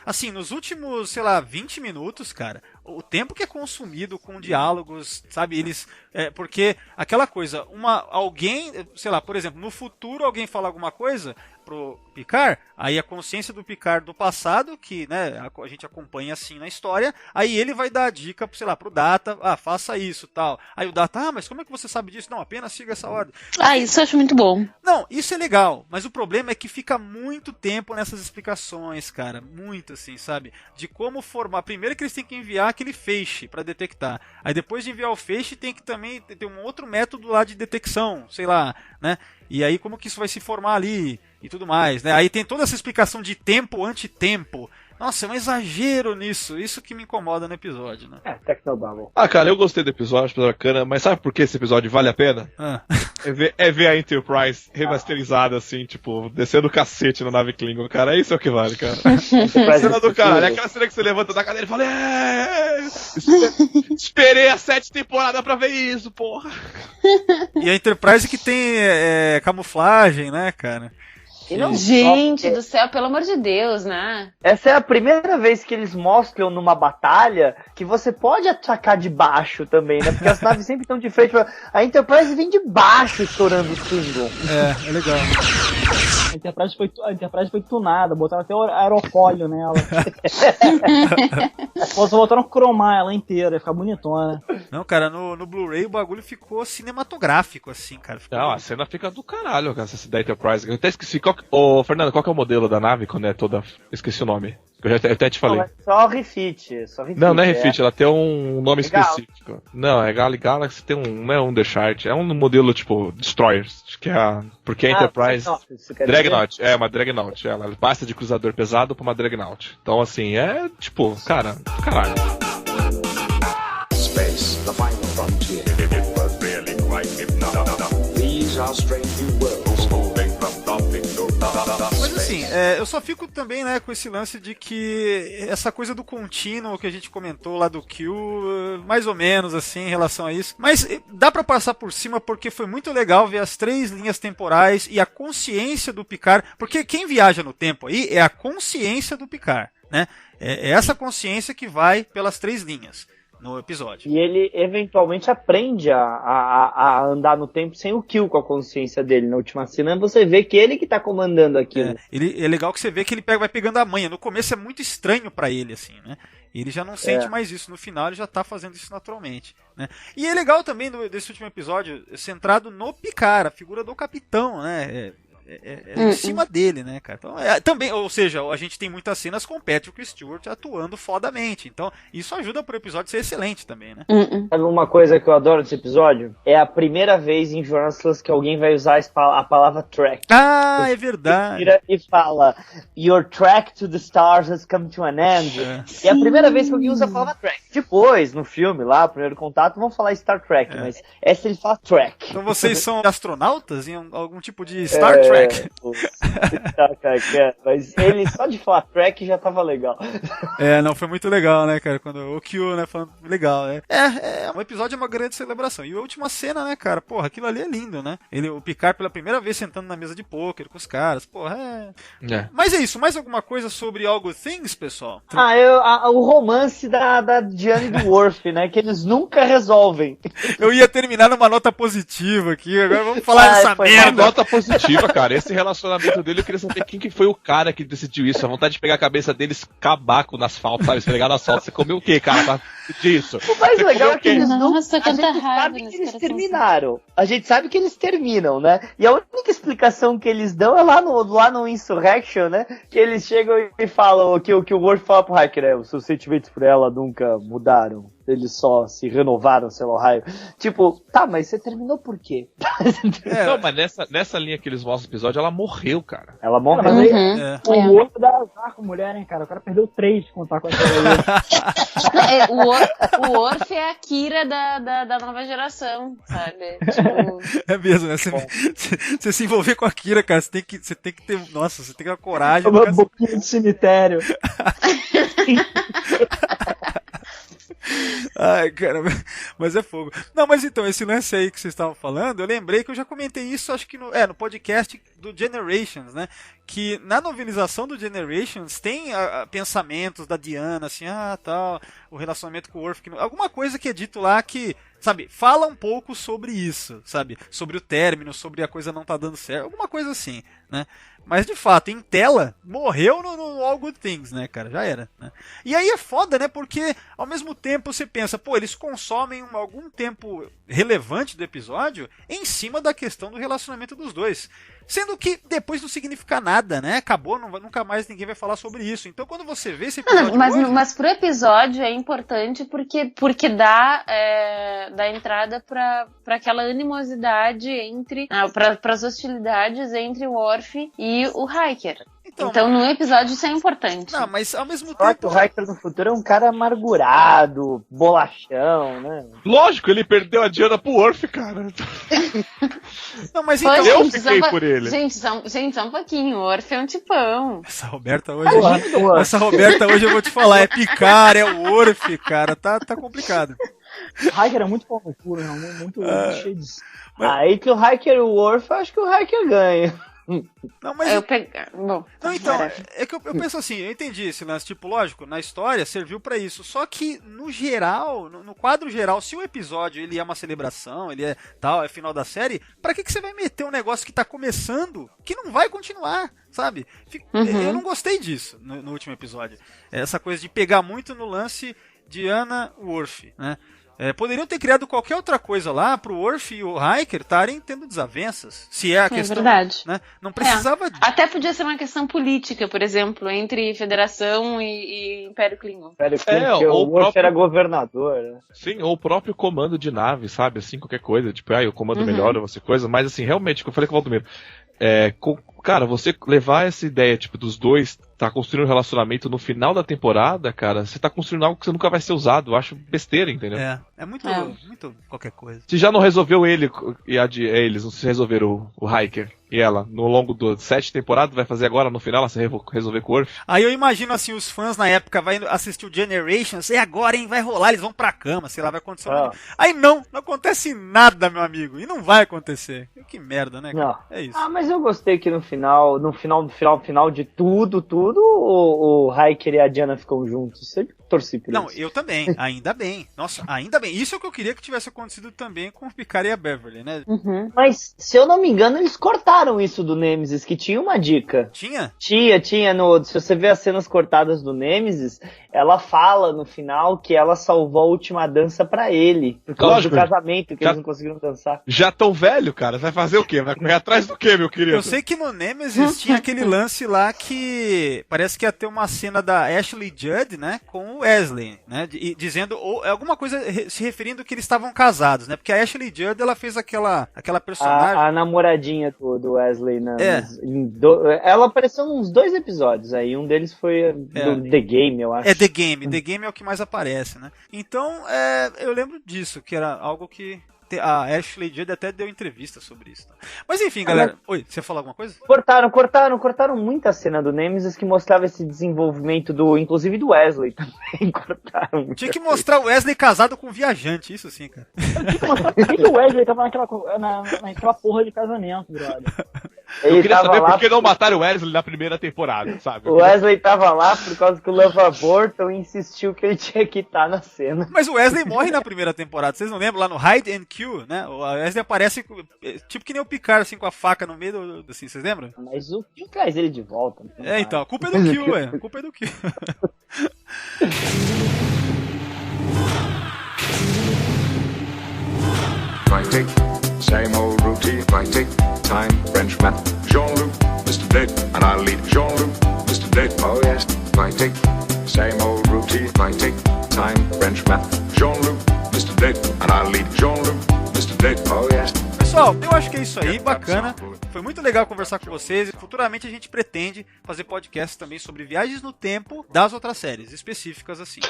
assim, nos últimos, sei lá, 20 minutos, cara, o tempo que é consumido com diálogos, sabe, eles... porque aquela coisa, alguém, sei lá, por exemplo, no futuro alguém fala alguma coisa pro Picard, aí a consciência do Picard do passado, que, né, a gente acompanha assim na história, aí ele vai dar a dica, sei lá, pro Data, faça isso, tal. Aí o Data, mas como é que você sabe disso? Não, apenas siga essa ordem. Isso eu acho muito bom. Não, isso é legal, mas o problema é que fica muito tempo nessas explicações, cara, muito assim, sabe? De como formar, primeiro que eles têm que enviar aquele feixe para detectar, aí depois de enviar o feixe tem que também ter um outro método lá de detecção, sei lá, né? E aí como que isso vai se formar ali e tudo mais, né? Aí tem toda essa explicação de tempo, antitempo. Nossa, é um exagero nisso. Isso que me incomoda no episódio, né? Technobabble. Cara, eu gostei do episódio, acho bacana, mas sabe por que esse episódio vale a pena? É ver a Enterprise remasterizada, assim, tipo, descendo o cacete na nave Klingon, cara. Isso é o que vale, cara. Cena do caralho. É aquela cena que você levanta da cadeira e fala, esperei as 7 temporadas pra ver isso, porra. E a Enterprise que tem camuflagem, né, cara? Gente do céu, pelo amor de Deus, né? Essa é a primeira vez que eles mostram numa batalha que você pode atacar de baixo também, né? Porque as naves sempre estão de frente. A Enterprise vem de baixo estourando o Klingon. É legal. A Enterprise foi tunada, botaram até aerofólio nela. Posso botar um cromar ela inteira, ficar bonitona. Não, cara, no Blu-ray o bagulho ficou cinematográfico, assim, cara. Não, a cena fica do caralho, cara, essa da Enterprise. Eu até esqueci. Fernando, qual que é o modelo da nave quando é toda... Esqueci o nome. Eu até te falei. Não, é só refit. Não é refit, ela tem um nome específico. Não, é Galaxy, tem não é um Underchart, é um modelo tipo Destroyers, que é porque a Enterprise... Dreadnought, uma Dreadnought, ela passa de cruzador pesado pra uma Dreadnought. Então assim, é tipo, cara, caralho. Space, the final frontier. It was really quite hypnotic. These are strange new worlds moving from nothing to Mas assim, eu só fico também, né, com esse lance de que essa coisa do contínuo que a gente comentou lá do Q, mais ou menos assim em relação a isso, mas dá pra passar por cima porque foi muito legal ver as 3 linhas temporais e a consciência do Picard, porque quem viaja no tempo aí é a consciência do Picard, né? É essa consciência que vai pelas 3 linhas no episódio. E ele eventualmente aprende a andar no tempo sem o Q com a consciência dele. Na última cena você vê que ele que tá comandando aquilo. É legal que você vê que ele vai pegando a manha. No começo é muito estranho pra ele, assim, né? Ele já não sente mais isso. No final ele já tá fazendo isso naturalmente, né? E é legal também desse último episódio, centrado no Picard, a figura do capitão, né? Em cima dele, né, cara? Então, também, ou seja, a gente tem muitas cenas com Patrick Stewart atuando fodamente. Então, isso ajuda pro episódio ser excelente também, né? Sabe uma coisa que eu adoro nesse episódio? É a primeira vez em Jonas que alguém vai usar a palavra track. Ah, é verdade. Vira e fala, your track to the stars has come to an end. É a primeira vez que alguém usa a palavra track. Depois, no filme lá, Primeiro Contato, vão falar Star Trek, mas essa ele fala track. Então vocês são astronautas em algum tipo de Star Trek? Trek. Mas ele só de falar Trek já tava legal. Não, foi muito legal, né, cara? Quando o Q, né, falando legal, né? Um episódio é uma grande celebração. E a última cena, né, cara? Porra, aquilo ali é lindo, né? O Picard pela primeira vez sentando na mesa de pôquer com os caras. Porra, Mas é isso. Mais alguma coisa sobre All Good Things, pessoal? O romance da Diana e do Worf, né? Que eles nunca resolvem. Eu ia terminar numa nota positiva aqui. Agora vamos falar dessa merda. Uma nota positiva, cara. Esse relacionamento dele, eu queria saber quem que foi o cara que decidiu isso. A vontade de pegar a cabeça deles, cabaco no asfalto, sabe? Esfregar no asfalto. Você comeu o quê, cara? Pra disso? O mais Você legal é que eles Nossa, a gente sabe que eles terminaram. A gente sabe que eles terminam, né? E a única explicação que eles dão é lá no Insurrection, né? Que eles chegam e falam que o Worf fala pro Hiker, os seus sentimentos por ela nunca mudaram. Eles só se renovaram, sei lá, o raio. Tipo, tá, mas você terminou por quê? Não, mas nessa linha que eles mostram no episódio, ela morreu, cara. Ela morreu. Mas aí, o outro dá azar com mulher, hein, cara? O cara perdeu 3 de contar com essa aí. O Worf é a Kira da nova geração, sabe? Tipo... É mesmo, né? Você se envolver com a Kira, cara, você tem que ter. Nossa, você tem que ter a coragem. Uma boquinha de cemitério. Ai, cara, mas é fogo. Não, mas então, esse lance aí que vocês estavam falando, eu lembrei que eu já comentei isso, acho que no podcast do Generations, né? Que na novelização do Generations tem pensamentos da Diana, assim, tal, o relacionamento com o Worf, alguma coisa que é dito lá que, sabe, fala um pouco sobre isso, sabe? Sobre o término, sobre a coisa não tá dando certo, alguma coisa assim, né? Mas de fato, em tela, morreu no All Good Things, né, cara? Já era, né? E aí é foda, né? Porque ao mesmo tempo você pensa, pô, eles consomem algum tempo relevante do episódio em cima da questão do relacionamento dos dois. Sendo que depois não significa nada, né? Acabou, nunca mais ninguém vai falar sobre isso. Então quando você vê esse episódio. Mas pro episódio é importante porque dá entrada pra aquela animosidade entre. Pras hostilidades entre o Worf e o Hiker. Então no episódio isso é importante. Não, mas ao mesmo Só tempo. que o Hiker no futuro é um cara amargurado, bolachão, né? Lógico, ele perdeu a Diana pro Worf, cara. Não, mas então. Eu fiquei por ele. Gente, só um pouquinho. O Worf é um tipão. Essa Roberta hoje eu vou te falar, é Picard, é o Worf, cara, tá complicado. O Hiker é muito pau no cu, muito cheio de... Aí que o Hiker e o Worf, eu acho que o Hiker ganha. Não, mas Bom, não, então, é que eu penso assim, eu entendi esse lance, tipo, lógico, na história serviu pra isso, só que no geral, no quadro geral, se o episódio ele é uma celebração, ele é tal, é final da série, pra que você vai meter um negócio que tá começando, que não vai continuar, sabe? Eu não gostei disso no último episódio, essa coisa de pegar muito no lance Diana Worf, né? Poderiam ter criado qualquer outra coisa lá pro Worf e o Hiker estarem tendo desavenças. Se é a questão. É verdade. Né? Não precisava. Até podia ser uma questão política, por exemplo, entre Federação e Império Klingon. O Worf era governador. Né? Sim, ou o próprio comando de nave, sabe? Assim, qualquer coisa. Tipo, o comando melhora você coisa. Mas assim, realmente, o que eu falei com o Valdomiro. Cara, você levar essa ideia, tipo, dos dois tá construindo um relacionamento no final da temporada, cara, você tá construindo algo que você nunca vai ser usado. Eu acho besteira, entendeu? É muito qualquer coisa. Se já não resolveu ele e eles, não se resolveram o Hiker e ela no longo das 7 temporadas, vai fazer agora no final ela se resolver com o Worf. Aí eu imagino assim, os fãs na época vai assistir o Generations, e agora, hein, vai rolar, eles vão pra cama, sei lá, vai acontecer. Aí não acontece nada, meu amigo, e não vai acontecer. Que merda, né, cara? Não. É isso. Mas eu gostei que no final de tudo, o Hiker e a Diana ficam juntos. Sempre torci por Não, isso. eu também, ainda bem. Nossa, ainda bem. Isso é o que eu queria que tivesse acontecido também com o Picard e a Beverly, né? Mas, se eu não me engano, eles cortaram isso do Nemesis, que tinha uma dica. Tinha? Tinha. Se você ver as cenas cortadas do Nemesis, ela fala no final que ela salvou a última dança pra ele. Por causa do casamento, que eles não conseguiram dançar. Já tão velho, cara. Vai fazer o quê? Vai correr atrás do quê, meu querido? Eu sei que no Nemesis tinha aquele lance lá que parece que ia ter uma cena da Ashley Judd, né, com o Wesley, né, dizendo, ou alguma coisa se referindo que eles estavam casados, né, porque a Ashley Judd, ela fez aquela personagem... A namoradinha do Wesley, né? Ela apareceu nos 2 episódios aí, um deles foi do The Game, eu acho. The Game é o que mais aparece, né, então eu lembro disso, que era algo que a Ashley Judd até deu entrevista sobre isso. Tá? Mas enfim, galera. Oi, você ia falar alguma coisa? Cortaram muita cena do Nemesis que mostrava esse desenvolvimento inclusive do Wesley também. Cortaram. Tinha que mostrar o Wesley casado com um viajante, isso sim, cara. Por que o Wesley tava naquela porra de casamento, brother? Eu queria saber por que não mataram o Wesley na primeira temporada, sabe? O Wesley tava lá por causa que o Leva Burton insistiu que ele tinha que estar na cena. Mas o Wesley morre na primeira temporada, vocês não lembram? Lá no Hide and Kill, né? O Wesley aparece tipo que nem o Picard, assim, com a faca no meio, assim, vocês lembram? Mas o Kill traz ele de volta. Então, a culpa é do Kill, A culpa é do Kill. Fighting, same old routine. Fighting, time, French math. Jean-Luc, Mr. Dead, and I'll lead. Jean-Luc, Mr. Dead, oh yes. Fighting, same old routine. Fighting, time, French math. Jean-Luc, Mr. Dead, and I'll lead. Jean-Luc, Mr. Dead, oh yes. Pessoal, eu acho que é isso aí, bacana. Foi muito legal conversar com vocês e futuramente a gente pretende fazer podcasts também sobre viagens no tempo das outras séries, específicas assim.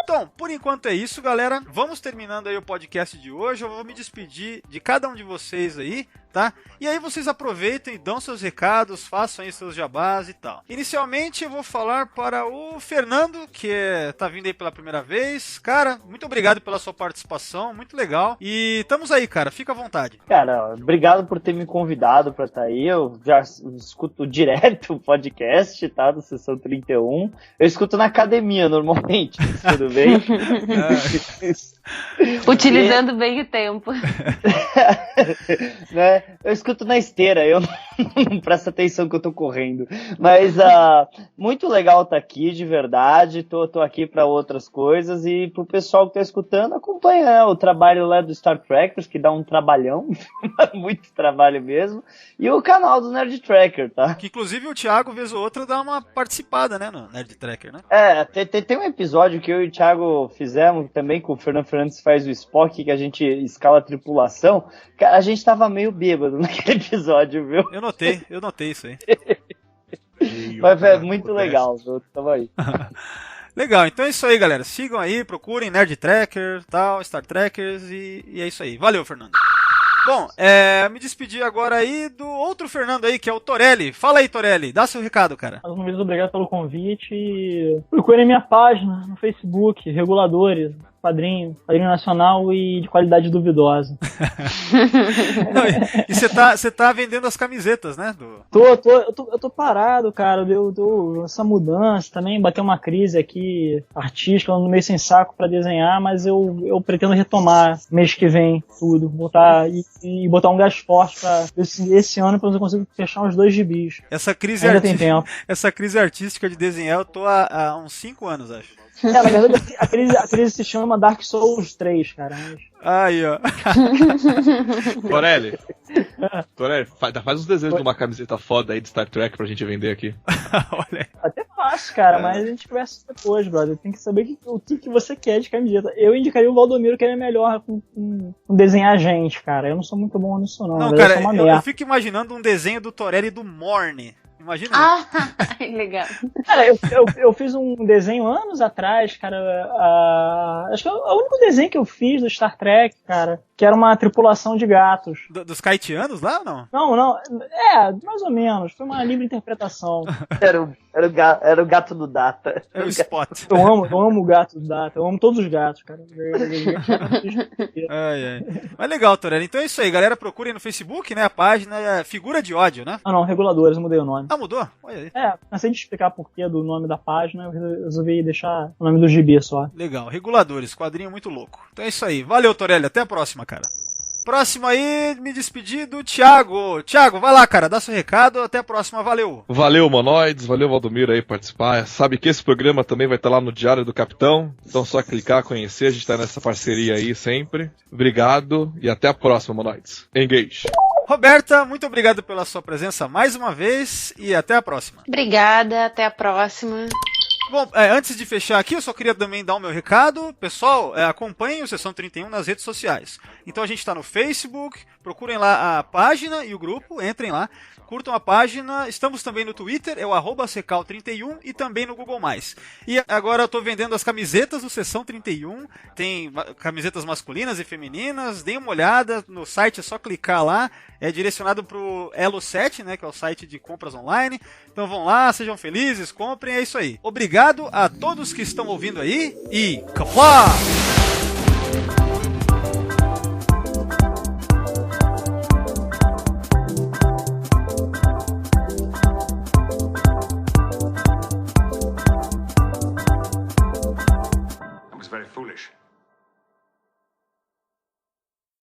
Então, por enquanto é isso, galera. Vamos terminando aí o podcast de hoje. Eu vou me despedir de cada um de vocês aí, tá? E aí vocês aproveitem, dão seus recados, façam aí seus jabás e tal. Inicialmente eu vou falar para o Fernando, que tá vindo aí pela primeira vez. Cara, muito obrigado pela sua participação, muito legal. E estamos aí, cara, fica à vontade. Cara, obrigado por ter me convidado pra estar aí. Eu já escuto direto o podcast, tá? Do Sessão 31. Eu escuto na academia, normalmente. Tudo bem? Utilizando bem o tempo. Né? Eu escuto na esteira, eu não presto atenção que eu tô correndo. Mas muito legal estar aqui, de verdade. Tô aqui para outras coisas. E pro pessoal que tá escutando, acompanha, né, o trabalho lá do Star Trekkers, que dá um trabalhão. Muito trabalho mesmo. E o canal do Nerd Tracker, tá? Que inclusive o Thiago, vez ou outra, dá uma participada, né, no Nerd Tracker, né? Tem um episódio que eu e o Thiago fizemos também, com o Fernando Fernandes faz o Spock, que a gente escala a tripulação. Cara, a gente tava meio bêbado naquele episódio, viu? Eu notei isso aí. Mas é muito legal, viu? Tava aí. Legal, então é isso aí, galera. Sigam aí, procurem Nerd Tracker, tal, Star Trekkers e é isso aí. Valeu, Fernando. Bom, me despedi agora aí do outro Fernando aí, que é o Torelli. Fala aí, Torelli, dá seu recado, cara. Mais uma vez, obrigado pelo convite. Procurem minha página no Facebook, Reguladores, Padrinho Nacional e de qualidade duvidosa. Não, e você tá vendendo as camisetas, né? Eu tô parado, cara. Essa mudança também bateu uma crise aqui artística, eu ando meio sem saco pra desenhar, mas eu pretendo retomar mês que vem tudo, voltar e botar um gás forte pra esse ano, pra eu conseguir fechar uns 2 gibis. Essa crise artística de desenhar eu tô há uns 5 anos, acho. Na verdade, a crise se chama Dark Souls 3, cara. Aí, ó. Torelli, faz uns desenhos de uma camiseta foda aí de Star Trek pra gente vender aqui. Olha aí. Até fácil, cara, mas a gente conversa depois, brother. Tem que saber o que você quer de camiseta. Eu indicaria o Valdomiro, que ele é melhor com desenhar gente, cara. Eu não sou muito bom nisso, não. Não, cara, eu fico imaginando um desenho do Torelli do Morne. Imagina. Legal. Cara, eu fiz um desenho anos atrás, cara. Acho que é o único desenho que eu fiz do Star Trek, cara, que era uma tripulação de gatos. Dos Kaitianos lá ou não? Não. Mais ou menos. Foi uma livre interpretação. Era o gato do Data. É o Spot. Eu amo o gato do Data. Eu amo todos os gatos, cara. Ai. Mas legal, Torelli. Então é isso aí, galera. Procurem no Facebook, né? A página é Figura de Ódio, né? Não, Reguladores, eu mudei o nome. Ah, mudou? Olha aí. Cansei de explicar por que do nome da página, eu resolvi deixar o nome do gibi só. Legal, Reguladores, quadrinho muito louco. Então é isso aí. Valeu, Torelli. Até a próxima, cara. Próximo aí, me despedir do Thiago. Thiago, vai lá, cara, dá seu recado. Até a próxima, valeu. Valeu, Monoides, valeu, Valdomiro aí participar. Sabe que esse programa também vai estar lá no Diário do Capitão. Então só clicar, conhecer, a gente tá nessa parceria aí sempre. Obrigado e até a próxima, Monoides. Engage. Roberta, muito obrigado pela sua presença mais uma vez e até a próxima. Obrigada, até a próxima. Bom, antes de fechar aqui, eu só queria também dar o meu recado. Pessoal, acompanhem o Sessão 31 nas redes sociais. Então a gente está no Facebook, procurem lá a página e o grupo, entrem lá, curtam a página. Estamos também no Twitter, é o @secal31 e também no Google+. E agora eu estou vendendo as camisetas do Sessão 31, tem camisetas masculinas e femininas, deem uma olhada no site, é só clicar lá, é direcionado para o Elo7, né, que é o site de compras online. Então vão lá, sejam felizes, comprem, é isso aí. Obrigado a todos que estão ouvindo aí e Kapla!